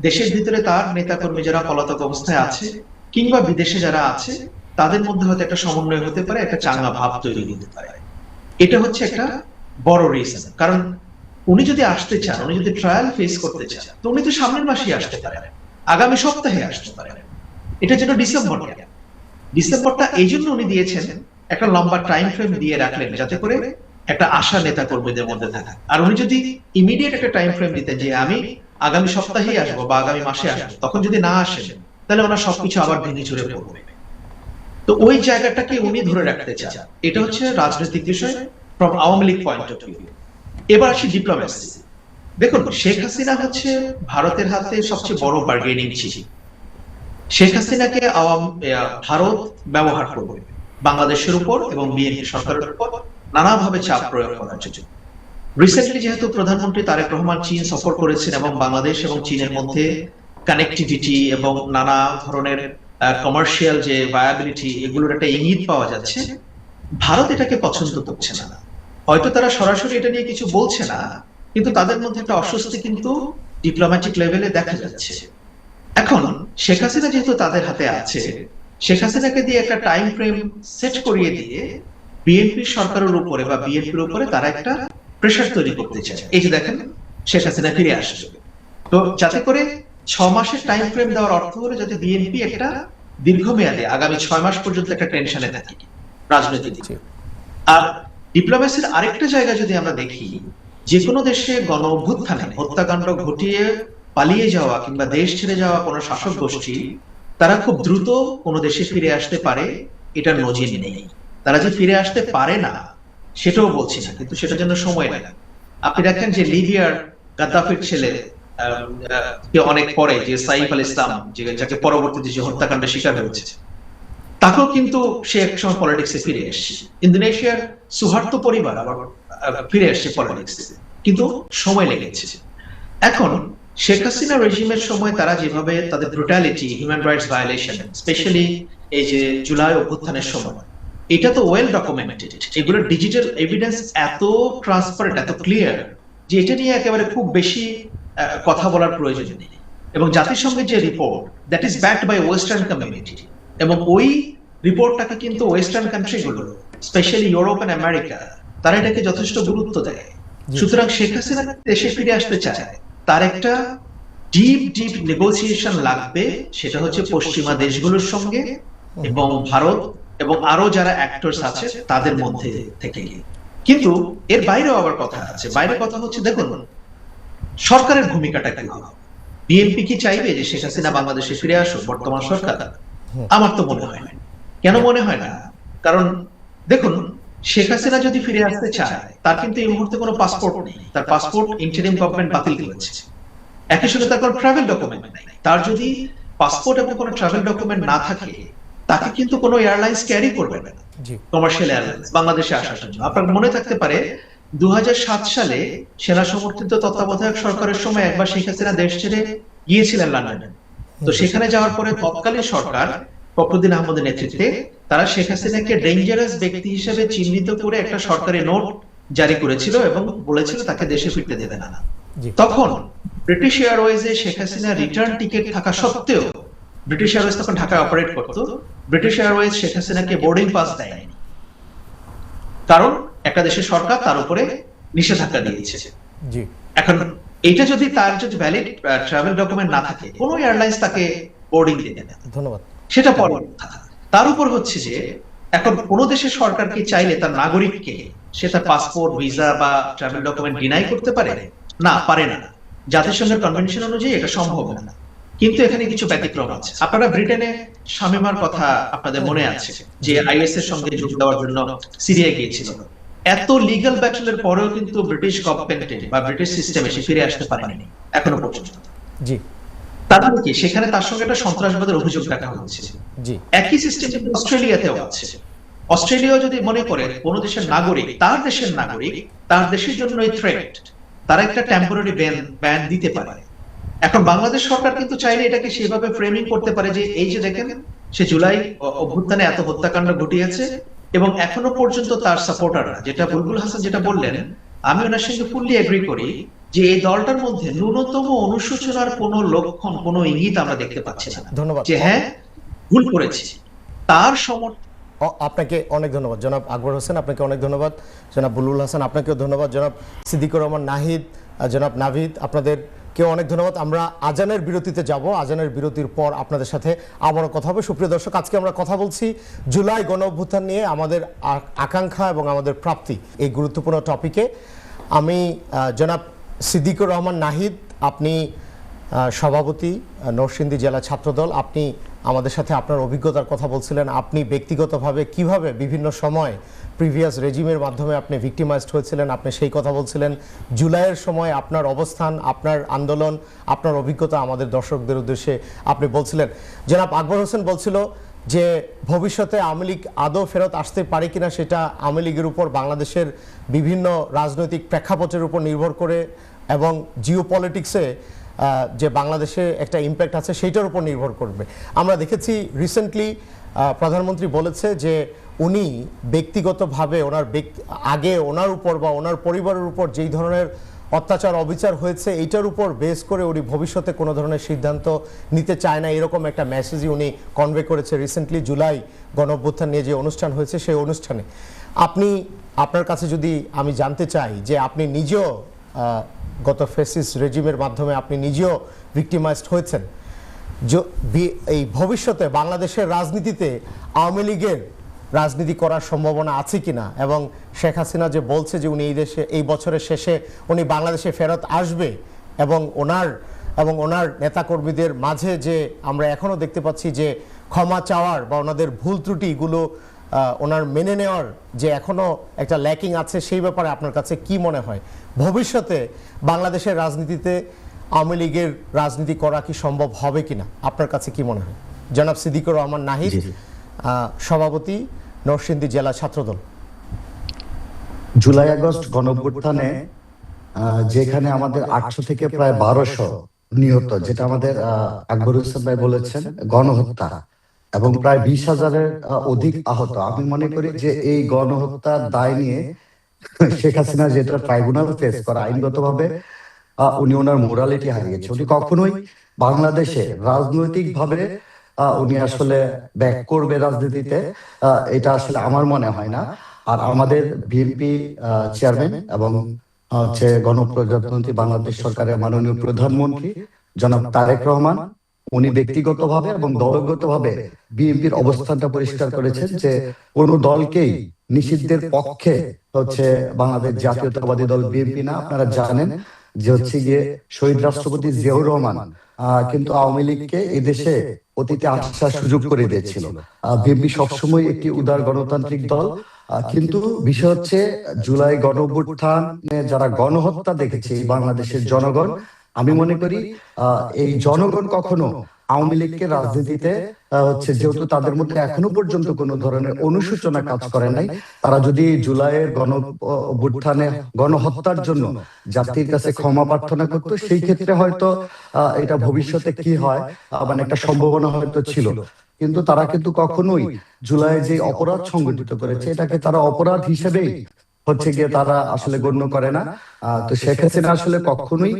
দেশের ভিতরে তার নেতাকর্মী যারা পলাতক অবস্থায় আছে কিংবা বিদেশে যারা আছে তাদের মধ্যে হয়তো একটা সমন্বয় হতে পারে, একটা চাঙ্গা ভাব তৈরি হতে পারে। এটা হচ্ছে একটা বড় রিজন। কারণ উনি যদি আসতে চান, উনি যদি ট্রায়াল ফেস করতে চান, তো উনি তো সামনের মাসেই আসতে পারেন, আগামী সপ্তাহে আসতে পারেন। এটা যেন ডিসেম্বরটা এই জন্য উনি দিয়েছেন, একটা লম্বা টাইম ফ্রেম দিয়ে রাখলেন যাতে করে একটা আশা নেতা কর্মীদের মধ্যে থাকে। আর উনি যদি ইমিডিয়েট একটা টাইম ফ্রেম দিতেন যে আমি আগামী সপ্তাহেই আসবো বা আগামী মাসে আসবো, তখন যদি না আসেন তাহলে ওনার সবকিছু আবার ভেঙে চুরে পড়বে। তো ওই জায়গাটাকে উনি ধরে রাখতে চান। এটা হচ্ছে রাজনৈতিক বিষয় from Awami League point of view. এবার আসি ডিপ্লোমেসি। দেখুন, শেখ হাসিনা হচ্ছে ভারতের হাতে সবচেয়ে বড় বার্গেনিং চিপ। শেখ হাসিনাকে ভারত ব্যবহার করবে বাংলাদেশের উপর এবং বিএনপি সরকারের উপর নানাভাবে চাপ প্রয়োগ করার জন্য। রিসেন্টলি যেহেতু প্রধানমন্ত্রী তারেক রহমান চীন সফর করেছেন এবং বাংলাদেশ এবং চীনের মধ্যে কানেক্টিভিটি এবং নানা ধরনের কমার্শিয়াল যে ভায়াবিলিটি, এগুলোর একটা ইঙ্গিত পাওয়া যাচ্ছে, ভারত এটাকে পছন্দ করছে না। হয়তো তারা সরাসরি এটা নিয়ে কিছু বলছে না, কিন্তু তাদের মধ্যে একটা অস্বস্তি কিন্তু ডিপ্লোম্যাটিক লেভেলে দেখা যাচ্ছে। এখন শেখ হাসিনা যেহেতু তাদের হাতে আছে, শেখ হাসিনাকে দিয়ে একটা টাইম ফ্রেম সেট করিয়ে দিয়ে বিএনপি সরকারের উপরে বা বিএনপির উপরে তারা একটা প্রেশার তৈরি করতে চায়। এই যে দেখেন, শেখ হাসিনা ফিরে আসবে, তো যাতে করে 6 মাসের টাইম ফ্রেম দেওয়ার অর্থ হলো যাতে বিএনপি একটা দীর্ঘমেয়াদে আগামী 6 মাস পর্যন্ত একটা টেনশনে থাকে রাজনৈতিক। আর ডিপ্লোমেসির আরেকটা জায়গা যদি আমরা দেখি, যে কোনো দেশে গণ অভ্যুত্থানে হত্যাকাণ্ড ঘটিয়ে পালিয়ে যাওয়া কিংবা দেশ ছেড়ে যাওয়া কোনো শাসক গোষ্ঠী তারা খুব দ্রুত কোনো দেশে ফিরে আসতে পারে, এটার নজির নেই। তারা যে ফিরে আসতে পারে না সেটাও বলছি না, কিন্তু সেটার জন্য সময় লাগে। আপনি দেখেন যে লিবিয়ার গাদ্দাফির ছেলে অনেক পরে যে সাইফ আল ইসলাম, যাকে পরবর্তীতে যে হত্যাকাণ্ডের শিকার হয়েছে, তাকেও কিন্তু সে একসময় পলিটিক্সে ফিরে এসেছে। ইন্দোনেশিয়ার সুহার্তো পরিবার আবার ফিরে এসেছে পলিটিক্সে, কিন্তু সময় লেগেছে। এখন শেখ হাসিনা রেজিমের সময় তারা যেভাবে তাদের brutality, human rights violation, specially এই যে জুলাই অভ্যুত্থানের সময়, এটা তো ওয়েল ডকুমেন্টেড। এগুলোর ডিজিটাল এভিডেন্স এত ট্রান্সপারেন্ট, এত ক্লিয়ার যে এটা নিয়ে একেবারে খুব বেশি কথা বলার প্রয়োজন নেই। এবং জাতিসংঘের যে report, that is backed by western community, এবং ওই রিপোর্টটাকে কিন্তু ওয়েস্টার্ন কান্ট্রিগুলো, স্পেশালি ইউরোপ এন্ড আমেরিকা, তারা এটাকে যথেষ্ট গুরুত্ব দেয়। সুতরাং শেখ হাসিনা দেশে ফিরে আসতে চায়, তার একটা ডিপ নেগোসিয়েশন লাগবে, সেটা হচ্ছে পশ্চিমা দেশগুলোর সঙ্গে এবং ভারত এবং আরো যারা অ্যাক্টরস আছে তাদের মধ্যে থেকে। কিন্তু এর বাইরেও আবার কথা আছে। বাইরে কথা হচ্ছে, দেখুন সরকারের ভূমিকাটা কি হবে। বিএনপি কি চাইবে যে শেখ হাসিনা বাংলাদেশে ফিরে আসুক বর্তমান সরকার? আমার তো মনে হয় না। কেন মনে হয় না? কারণ দেখুন, শেখ হাসিনা যদি ফিরে আসতে চায়, তার কিন্তু এই মুহূর্তে কোনো পাসপোর্ট নেই। তার পাসপোর্ট ইন্টারিম গভর্নমেন্ট বাতিল করেছে। একই সঙ্গে তার কোনো ট্রাভেল ডকুমেন্ট নেই। তার যদি পাসপোর্ট এবং কোনো ট্রাভেল ডকুমেন্ট না থাকে, তাকে কিন্তু কোনো এয়ারলাইন্স ক্যারি করবে না, কমার্শিয়াল এয়ারলাইন্স বাংলাদেশে আসার জন্য। আপনার মনে থাকতে পারে 2007 সালে সেনা সমর্থিত তত্ত্বাবধায়ক সরকারের সময় একবার শেখ হাসিনা দেশ ছেড়ে গিয়েছিলেন লন্ডনে। তো সেখানে যাওয়ার পরে তৎকালীন সরকার ফখরুদ্দিন আহমদের নেতৃত্বে তারা শেখ হাসিনাকে ডেঞ্জারাস ব্যক্তি হিসেবে চিহ্নিত করে একটা সরকারি নোট জারি করেছিল এবং বলেছিল তাকে দেশে ফিরতে দেবে না। তখন ব্রিটিশ এয়ারওয়েজে শেখ হাসিনা রিটার্ন টিকিট থাকা সত্ত্বেও, ব্রিটিশ এয়ারওয়েজ তখন ঢাকায় অপারেট করতো, ব্রিটিশ এয়ারওয়েজ শেখ হাসিনাকে বোর্ডিং পাস দেয়নি, কারণ একটা দেশের সরকার তার উপরে নিষেধাজ্ঞা দিয়েছে। এখন এটা যদি তার যদি ভ্যালিড ট্রাভেল ডকুমেন্ট না থাকে, কোনো এয়ারলাইন্স তাকে বোর্ডিং দেবে না। ধন্যবাদ। সেটা পরে তার উপর হচ্ছে যে এখন কোন দেশের সরকার কি চাইলে তার নাগরিককে সে তার পাসপোর্ট, ভিসা বা ট্রাভেল ডকুমেন্ট ডিনাই করতে পারে? না, পারে না। জাতিসংঘের কনভেনশন অনুযায়ী এটা সম্ভব না। কিন্তু এখানে কিছু ব্যতিক্রম আছে। আপনারা ব্রিটেনে শামীমার কথা আপনাদের মনে আছে, যে আইএস এর সঙ্গে যোগ দেওয়ার জন্য সিরিয়া গিয়েছিল। এত লিগ্যাল ব্যাটলের পরেও কিন্তু ব্রিটিশ গভর্নমেন্টে বা ব্রিটিশ সিস্টেমে সে ফিরে আসতে পারেনি এখনো পর্যন্ত। জি, তারপরে কি সেখানে তার সঙ্গে একটা সন্ত্রাসবাদের অভিযোগ রাখা হয়েছে। জি, একই সিস্টেম কিন্তু অস্ট্রেলিয়াতেও আছে। অস্ট্রেলিয়া যদি মনে করে কোন দেশের নাগরিক, তার দেশের নাগরিক তার দেশের জন্য থ্রেট, তারা একটা টেম্পোরারি ব্যান দিতে পারে। এখন বাংলাদেশ সরকার কিন্তু চাইলে এটাকে সেভাবে ফ্রেমিং করতে পারে যে এই যে দেখেন, সে জুলাই অভ্যুত্থানে এত হত্যাকাণ্ড ঘটিয়েছে এবং এখনো পর্যন্ত তার সাপোর্টাররা, যেটা বুলবুল হাসান যেটা বললেন, আমি ওনার সঙ্গে ফুললি এগ্রি করি যে এই দলটার মধ্যে ন্যূনতম অনুশোচনার কোনো লক্ষণ, কোনো ইঙ্গিত আমরা দেখতে পাচ্ছি না। ধন্যবাদ। যে হ্যাঁ, ভুল করেছি, তার সমর্থন। আপনাকে অনেক ধন্যবাদ জনাব আকবর হোসেন, আপনাকে অনেক ধন্যবাদ জনাব বুলবুল হাসান, আপনাকেও ধন্যবাদ জনাব সিদ্দিকুর রহমান নাহিদ, জনাব নাভিদ, আপনাদেরকেও অনেক ধন্যবাদ। আমরা আজানের বিরতিতে যাব। আজানের বিরতির পর আপনাদের সাথে আবারও কথা হবে। সুপ্রিয় দর্শক, আজকে আমরা কথা বলছি জুলাই গণ অভ্যুত্থান নিয়ে, আমাদের আকাঙ্ক্ষা এবং আমাদের প্রাপ্তি, এই গুরুত্বপূর্ণ টপিকে। আমি জনাব সিদ্দিকুর রহমান নাহিদ, আপনি সভাপতি নরসিংদী জেলা ছাত্রদল, আপনি আমাদের সাথে আপনার অভিজ্ঞতার কথা বলছিলেন। আপনি ব্যক্তিগতভাবে কিভাবে বিভিন্ন সময় প্রিভিয়াস রেজিমের মাধ্যমে আপনি ভিক্টিমাইজড হয়েছিলেন, আপনি সেই কথা বলছিলেন। জুলাইয়ের সময় আপনার অবস্থান, আপনার আন্দোলন, আপনার অভিজ্ঞতা আমাদের দর্শকদের উদ্দেশ্যে আপনি বলছিলেন। জনাব আকবর হোসেন বলছিল যে ভবিষ্যতে আওয়ামী লীগ আদৌ ফেরত আসতে পারে কিনা সেটা আওয়ামী লীগের উপর বাংলাদেশের বিভিন্ন রাজনৈতিক প্রেক্ষাপটের উপর নির্ভর করে এবং জিও পলিটিক্সে যে বাংলাদেশে একটা ইম্প্যাক্ট আছে সেইটার উপর নির্ভর করবে। আমরা দেখেছি রিসেন্টলি প্রধানমন্ত্রী বলেছে যে উনি ব্যক্তিগতভাবে আগে ওনার উপর বা ওনার পরিবারের উপর যেই ধরনের অত্যাচার অবিচার হয়েছে এইটার উপর বেস করে উনি ভবিষ্যতে কোনো ধরনের সিদ্ধান্ত নিতে চায় না, এরকম একটা মেসেজই উনি কনভে করেছে রিসেন্টলি জুলাই গণঅভ্যুত্থান নিয়ে যে অনুষ্ঠান হয়েছে সেই অনুষ্ঠানে। আপনার কাছে যদি আমি জানতে চাই যে আপনি নিজেও গত ফ্যাসিস্ট রেজিমের মাধ্যমে আপনি নিজেও ভিক্টিমাইজড হয়েছেন, এই ভবিষ্যতে বাংলাদেশের রাজনীতিতে আওয়ামী লীগের রাজনীতি করার সম্ভাবনা আছে কিনা, এবং শেখ হাসিনা যে বলছে যে উনি এই বছরের শেষে উনি বাংলাদেশে ফেরত আসবে এবং ওনার নেতাকর্মীদের মাঝে যে আমরা এখনো দেখতে পাচ্ছি যে ক্ষমা চাওয়ার বা ওনাদের ভুল ত্রুটিগুলো ওনার মেনে নেওয়ার যে এখনো একটা ল্যাকিং আছে, সেই ব্যাপারে আপনার কাছে কি মনে হয় ভবিষ্যতে বাংলাদেশের রাজনীতিতে আওয়ামী লীগের রাজনীতি করা কি সম্ভব হবে কিনা, আপনার কাছে কি মনে হয়? জনাব সিদ্দিকুর রহমান নাহিদ, সভাপতি নরসিংদী জেলা ছাত্রদল। জুলাই আগস্ট গণঅভ্যুত্থানে যেখানে আমাদের 800 থেকে প্রায় 1200 নিহত, যেটা আমাদের আকবর হোসেন ভাই বলেছেন গণহত্যা, এবং প্রায় 20,000-এর অধিক আহত। আমি মনে করি যে এই গণহত্যার দায় নিয়ে শেখ হাসিনা যেটা ট্রাইব্যুনাল ফেস করা আইনগতভাবে উনি ওনার মোরালিটি হারিয়েছে। উনি কখনোই বাংলাদেশে রাজনৈতিক ভাবে উনি আসলে ব্যাক করবে রাজনীতিতে, এটা আসলে আমার মনে হয় না। আর আমাদের বিএনপি চেয়ারম্যান এবং হচ্ছে গণপ্রজাতন্ত্রী বাংলাদেশ সরকারের মাননীয় প্রধানমন্ত্রী জনাব তারেক রহমান, উনি ব্যক্তিগতভাবে এবং দলগতভাবে বিএনপির অবস্থানটা পরিষ্কার করেছেন যে কোন দলকেই নিষিদ্ধের পক্ষে হচ্ছে বাংলাদেশ জাতীয়তাবাদী দল বিএনপি না। আপনারা জানেন যে হচ্ছে গিয়ে শহীদ রাষ্ট্রপতি জিয়াউর রহমান কিন্তু আওয়ামী লীগকে এদেশে অতীতে আসার সুযোগ করে দিয়েছিল। বিএনপি সবসময় একটি উদার গণতান্ত্রিক দল, কিন্তু বিষয় হচ্ছে জুলাই গণঅভ্যুত্থানে যারা গণহত্যা দেখেছে বাংলাদেশের জনগণ, আমি মনে করি এই জনগণ কখনো আওয়ামী লীগকে রাজনীতিতে হচ্ছে, যেহেতু তাদের মধ্যে এখনো পর্যন্ত কোনো ধরনের অনুশোচনা কাজ করে নাই, তারা যদি জুলাইয়ের গণঅভ্যুত্থানে গণহত্যার জন্য জাতির কাছে ক্ষমা প্রার্থনা করতো, সেই ক্ষেত্রে হয়তো এটা ভবিষ্যতে কি হয় মানে একটা সম্ভাবনা হয়তো ছিল। কিন্তু তারা কিন্তু কখনোই জুলাই যে অপরাধ সংগঠিত করেছে এটাকে তারা অপরাধ হিসেবেই হচ্ছে গিয়ে তারা আসলে গণ্য করে না। তো শেখ হাসিনা আসলে কখনোই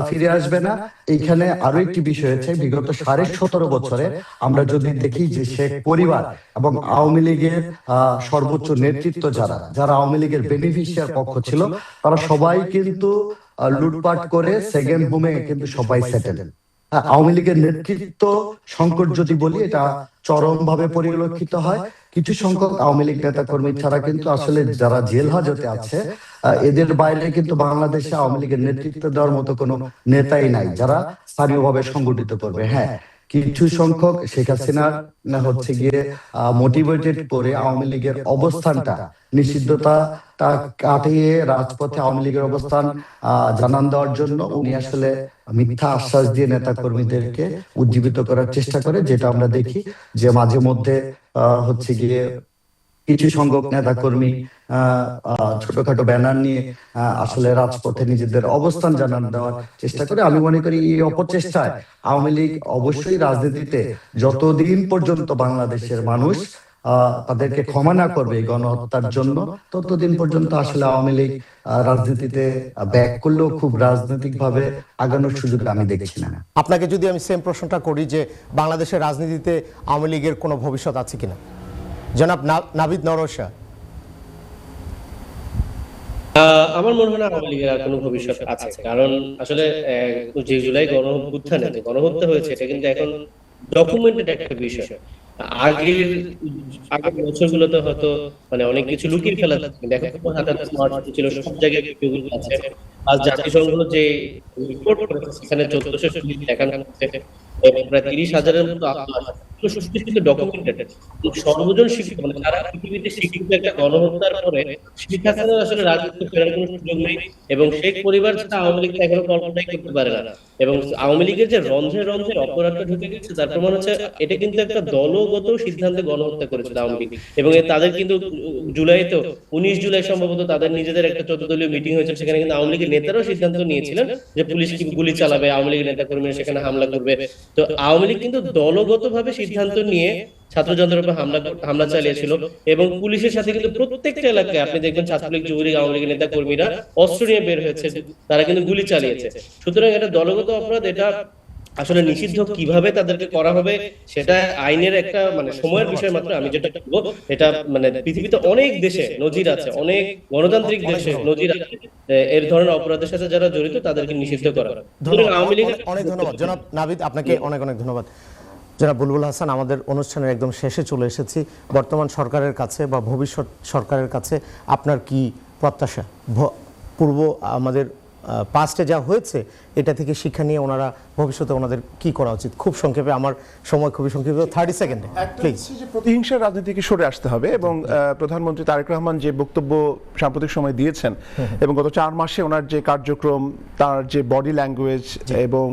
ফিরে আসবে না। এইখানে আরো একটি বিষয় হচ্ছে, বিগত 17.5 বছরে আমরা যদি দেখি যে শেখ পরিবার এবং আওয়ামী লীগের সর্বোচ্চ নেতৃত্ব যারা আওয়ামী লীগের বেনিফিশিয়ার পক্ষ ছিল, তারা সবাই কিন্তু লুটপাট করে সেকেন্ড হোমে কিন্তু সবাই সেটেল। আওয়ামী লীগের নেতৃত্ব সংকট যদি বলি, এটা চরম ভাবে পরিলক্ষিত হয়। কিছু সংখ্যক আওয়ামী লীগ নেতা কর্মী ছাড়া কিন্তু আসলে যারা জেল হাজতে আছে, এদের বাইরে কিন্তু বাংলাদেশে আওয়ামী লীগের নেতৃত্ব দেওয়ার মতো কোনো নেতাই নাই যারা স্থানীয়ভাবে সংগঠিত করবে। হ্যাঁ, কিছু সংখ্যক শেখ হাসিনার হচ্ছে গিয়ে মোটিভেটেড করে আওয়ামী লীগের অবস্থানটা নিষিদ্ধতা কাটিয়ে রাজপথে আওয়ামী লীগের অবস্থান জানান দেওয়ার জন্য উনি আসলে মিথ্যা আশ্বাস দিয়ে নেতা কর্মীদেরকে উজ্জীবিত করার চেষ্টা করে, যেটা আমরা দেখি যে মাঝে মধ্যে হচ্ছে গিয়ে কিছু সংখ্যক নেতা কর্মী ছোটখাটো ব্যানার নিয়ে আসলে রাজপথে নিজেদের অবস্থান জানান দেওয়ার চেষ্টা করে। আমি মনে করি এই অপচেষ্টায় আওয়ামী লীগ অবশ্যই রাজনীতিতে যতদিন পর্যন্ত বাংলাদেশের মানুষ তাদেরকে ক্ষমা না করবে এই গণহত্যার জন্য, ততদিন পর্যন্ত আসলে আওয়ামী লীগ রাজনীতিতে ব্যাক করলেও খুব রাজনৈতিক ভাবে আগানোর সুযোগ আমি দেখছি না। আপনাকে যদি আমি সেম প্রশ্নটা করি যে বাংলাদেশের রাজনীতিতে আওয়ামী লীগের কোনো ভবিষ্যৎ আছে কিনা, জনাব নাভিদ নওরোজ। আমার মনে হয় না আওয়ামী লীগের আর কোনো ভবিষ্যৎ আছে, কারণ আসলে যে জুলাই গণঅভ্যুত্থানে যে গণহত্যা হয়েছে এটা কিন্তু এখন ডকুমেন্টেড একটা বিষয়। আগের বছরগুলোতে হয়তো মানে অনেক কিছু লুকিয়ে ফেলা দেখো, হাতে স্মার্টফোন ছিল, সব জায়গায় গুগল আছে। আর জাতিসংঘ যে রিপোর্ট করেছে সেখানে 1400 শহীদ দেখানো হচ্ছে এবং প্রায় 30,000-এর মতো আত্মহত্যা। সুস্পষ্ট ডকুমেন্টেড। সর্বজন শিক্ষিত, মানে সারা পৃথিবীতে শিক্ষিত একটা গণহত্যার পরে শেখ হাসিনার আসলে রাজত্ব ফেরার কোনো সুযোগ নেই, এবং শেখ পরিবার ছাড়া আওয়ামী লীগ এখনো কল্পনাই করতে পারে না। এবং আওয়ামী লীগের যে রন্ধ্রে রন্ধ্রে অপরাধটা ঢুকে গেছে, তার প্রমাণ হচ্ছে এটা কিন্তু একটা দলগত সিদ্ধান্তে গণহত্যা করেছে আওয়ামী লীগ। এবং তাদের কিন্তু জুলাইতেও 19 জুলাই সম্ভবত তাদের নিজেদের একটা 14 দলীয় মিটিং হয়েছে, সেখানে কিন্তু আওয়ামী লীগের নেতারাও সিদ্ধান্ত নিয়েছিলেন যে পুলিশ কি গুলি চালাবে, আওয়ামী লীগের নেতা কর্মীরা সেখানে হামলা করবে। তো আওয়ামী লীগ কিন্তু দলগতভাবে সিদ্ধান্ত নিয়ে ছাত্র জনতার উপর হামলা চালিয়েছিল, এবং পুলিশের সাথে কিন্তু প্রত্যেকটা এলাকায় আপনি দেখবেন ছাত্রলীগ, যুবলীগ, আওয়ামী লীগের নেতা কর্মীরা অস্ত্র নিয়ে বের হয়েছে, তারা কিন্তু গুলি চালিয়েছে। সুতরাং এটা দলগত অপরাধ, এটা আসলে নিষিদ্ধ কিভাবে তাদেরকে করা হবে সেটা আইনের একটা মানে সময়ের বিষয় মাত্র। আমি যেটা বলবো, এটা মানে পৃথিবীতে অনেক দেশে নজির আছে, অনেক গণতান্ত্রিক দেশে নজির আছে এর ধরনের অপরাধের সাথে যারা জড়িত তাদেরকে নিষিদ্ধ করা। সুতরাং আওয়ামী লীগ অনেক ধন্যবাদ জনাব নাভিদ, আপনাকে অনেক অনেক ধন্যবাদ। জনাব বুলবুল হাসান, আমাদের অনুষ্ঠানের একদম শেষে চলে এসেছি। বর্তমান সরকারের কাছে বা ভবিষ্যৎ সরকারের কাছে আপনার কি প্রত্যাশা? পূর্ব আমাদের পাস্টে যা হয়েছে এটা থেকে শিক্ষা নিয়ে ওনারা ভবিষ্যতে ওনাদের কি করা উচিত? খুব সংক্ষেপে, আমার সময় খুবই সংক্ষেপে, 30 সেকেন্ডে প্লিজ। প্রতিহিংসার রাজনীতি থেকে সরে আসতে হবে, এবং প্রধানমন্ত্রী তারেক রহমান যে বক্তব্য সাম্প্রতিক সময় দিয়েছেন এবং গত 4 মাসে ওনার যে কার্যক্রম, তার যে বডি ল্যাঙ্গুয়েজ এবং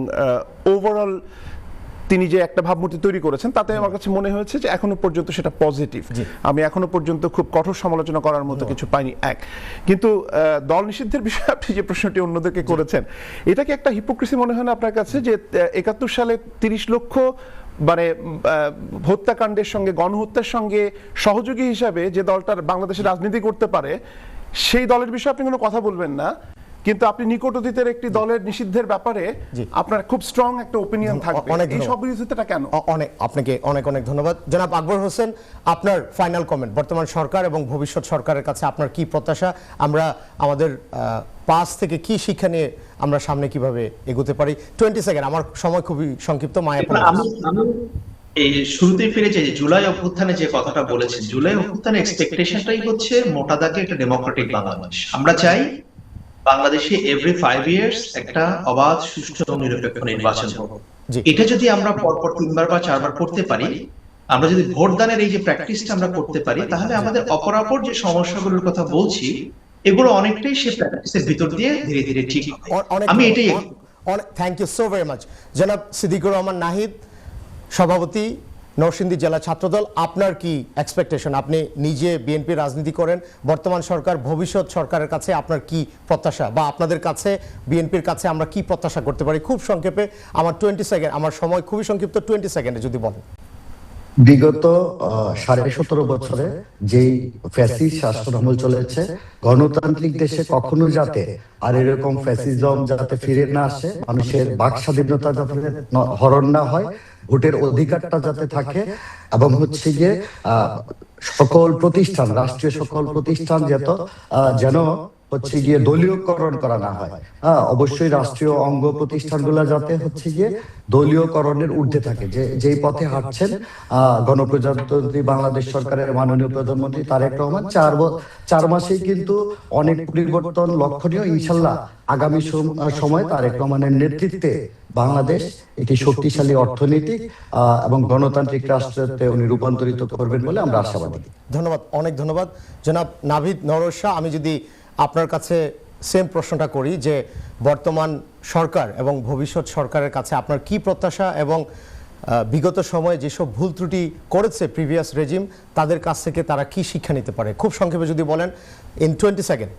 ওভারঅল তিনি যে একটা ভাবমূর্তি তৈরি করেছেন, তাতে আমার কাছে মনে হয়েছে যে এখনো পর্যন্ত সেটা পজিটিভ। আমি এখনো পর্যন্ত খুব কঠোর সমালোচনা করার মতো কিছু পাইনি। কিন্তু দল নিষিদ্ধের বিষয়ে আপনি যে প্রশ্নটি অন্যদেরকে করেছেন, এটা কি একটা হিপোক্রেসি মনে হয় না আপনার কাছে, যে 71 সালে 30 লক্ষ মানে হত্যাকাণ্ডের সঙ্গে, গণহত্যার সঙ্গে সহযোগী হিসাবে যে দলটার বাংলাদেশের রাজনীতি করতে পারে, সেই দলের বিষয়ে আপনি কোনো কথা বলবেন না, কিন্তু আপনি নিকট অতীতের একটি দলের নিষিদ্ধের ব্যাপারে আপনার খুব স্ট্রং একটা ওপিনিয়ন থাকবে। এই সব বিরোধিতাটা কেন? আপনাকে অনেক অনেক ধন্যবাদ। জনাব আকবর হোসেন, আপনার ফাইনাল কমেন্ট, বর্তমান সরকার এবং ভবিষ্যৎ সরকারের কাছে আপনার কি প্রত্যাশা? আমরা আমাদের পাস থেকে কি শিক্ষা নিয়ে আমরা সামনে কিভাবে এগোতে পারি? 20 সেকেন্ড, আমার সময় খুবই সংক্ষিপ্ত। আমি এই শুরুতেই ফিরে যাই, জুলাই অভ্যুত্থানে যে কথাটা বলেছেন, জুলাই অভ্যুত্থানের এক্সপেকটেশনটাই হচ্ছে মোটা দাগে একটা ডেমোক্রেটিক বাংলাদেশ। আমরা চাই বাংলাদেশে এভরি 5 ইয়ার্স একটা অবাধ, সুষ্ঠু এবং নিরপেক্ষ নির্বাচন হোক। এটা যদি আমরা পরপর 3বার বা 4বার করতে পারি, আমরা যদি ভোটদানের এই যে প্র্যাকটিসটা আমরা করতে পারি, তাহলে আমাদের অপরাপর যে সমস্যাগুলোর কথা বলছি, এগুলো অনেকটাই সে প্র্যাকটিসের ভিতর দিয়ে ধীরে ধীরে ঠিক হবে। আমি এটাই। Thank you so very much. জনাব সিদ্দিকুর রহমান নাহিদ, সভাপতি নরসিংদী জেলা ছাত্রদল, আপনার কি এক্সপেকটেশন? আপনি নিজে বিএনপি রাজনীতি করেন, বর্তমান সরকার, ভবিষ্যৎ সরকারের কাছে আপনার কি প্রত্যাশা, বা আপনাদের কাছে বিএনপির কাছে আমরা কি প্রত্যাশা করতে পারি? খুব সংক্ষেপে, আমার 20 সেকেন্ড, আমার সময় খুবই সংক্ষিপ্ত, 20 সেকেন্ডে যদি বলেন। বিগত 17.5 বছরে যেই ফ্যাসিস্ট শাসনামল চলেছে, গণতান্ত্রিক দেশে কখনো যাতে আর এরকম ফ্যাসিজম যাতে ফিরে না আসে, মানুষের বাক স্বাধীনতা যাতে হরণ না হয়, ভোটের অধিকারটা যাতে থাকে, এবং হচ্ছে গিয়ে সকল প্রতিষ্ঠান, রাষ্ট্রীয় সকল প্রতিষ্ঠান যেন হচ্ছে গিয়ে দলীয়করণ করা না হয়। অবশ্যই রাষ্ট্রীয় অঙ্গ প্রতিষ্ঠানগুলো যাতে হচ্ছে গিয়ে দলীয়করণের ঊর্ধ্বে থাকে, যেই পথে হাঁটছেন গণপ্রজাতন্ত্রী বাংলাদেশ সরকারের মাননীয় প্রধানমন্ত্রী তারেক রহমান। 4 মাসেই কিন্তু অনেক পরিবর্তন লক্ষণীয়। ইনশাল্লাহ আগামী সময় তারেক রহমানের নেতৃত্বে বাংলাদেশ একটি শক্তিশালী অর্থনৈতিক এবং গণতান্ত্রিক রাষ্ট্রতে উনি রূপান্তরিত করবেন বলে আমরা আশাবাদী। ধন্যবাদ, অনেক ধন্যবাদ। জনাব নাভিদ নওরোজ শাহ, আমি যদি আপনার কাছে সেম প্রশ্নটা করি, যে বর্তমান সরকার এবং ভবিষ্যৎ সরকারের কাছে আপনার কি প্রত্যাশা, এবং বিগত সময়ে যেসব ভুল ত্রুটি করেছে প্রিভিয়াস রেজিম, তাদের কাছ থেকে তারা কি শিক্ষা নিতে পারে? খুব সংক্ষেপে যদি বলেন, ইন 20 সেকেন্ড।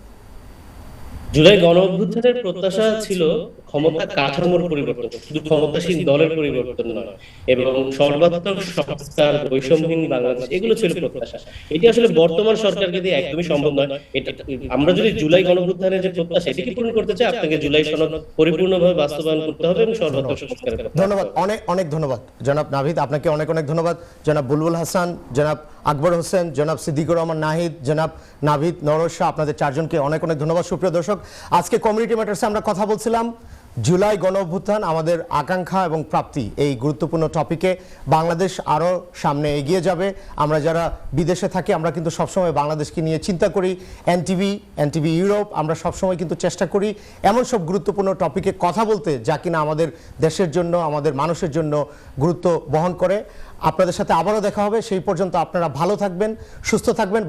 জুলাই গণ অভ্যুত্থানের প্রত্যাশা ছিল ক্ষমতা কাঠামোর পরিবর্তন, শুধু ক্ষমতাসীন দলের পরিবর্তন নয়, এবং সর্বাত্মক সংস্কার, বৈষম্যহীন বাংলাদেশ, এগুলো ছিল প্রত্যাশা। এটি আসলে বর্তমান সরকারকে দিয়ে একদমই সম্ভব নয়। এটা আমরা যদি জুলাই গণ অভ্যুত্থানের যে প্রত্যাশা, এটিকে পূরণ করতে চাই, আপনাকে জুলাই সনদ পরিপূর্ণভাবে বাস্তবায়ন করতে হবে এবং সর্বাত্মক সংস্কার করতে হবে। ধন্যবাদ, অনেক ধন্যবাদ জনাব নাভিদ, আপনাকে অনেক ধন্যবাদ। জনাব বুলবুল হাসান, জনাব আকবর হোসেন, জনাব সিদ্দিকুর রহমান নাহিদ, জনাব নাভিদ নওরোজ শাহ, আপনাদের 4 জনকে অনেক ধন্যবাদ। সুপ্রিয় দর্শক, আজকে কমিউনিটি ম্যাটার্সে আমরা কথা বলছিলাম জুলাই গণ অভ্যুত্থান আমাদের আকাঙ্ক্ষা এবং প্রাপ্তি, এই গুরুত্বপূর্ণ টপিকে বাংলাদেশ আরও সামনে এগিয়ে যাবে। আমরা যারা বিদেশে থাকি আমরা কিন্তু সবসময় বাংলাদেশকে নিয়ে চিন্তা করি। এনটিভি ইউরোপ আমরা সবসময় কিন্তু চেষ্টা করি এমন সব গুরুত্বপূর্ণ টপিকে কথা বলতে যা কিনা আমাদের দেশের জন্য, আমাদের মানুষের জন্য গুরুত্ব বহন করে। আপনাদের সাথে আবারও দেখা হবে, সেই পর্যন্ত আপনারা ভালো থাকবেন, সুস্থ থাকবেন।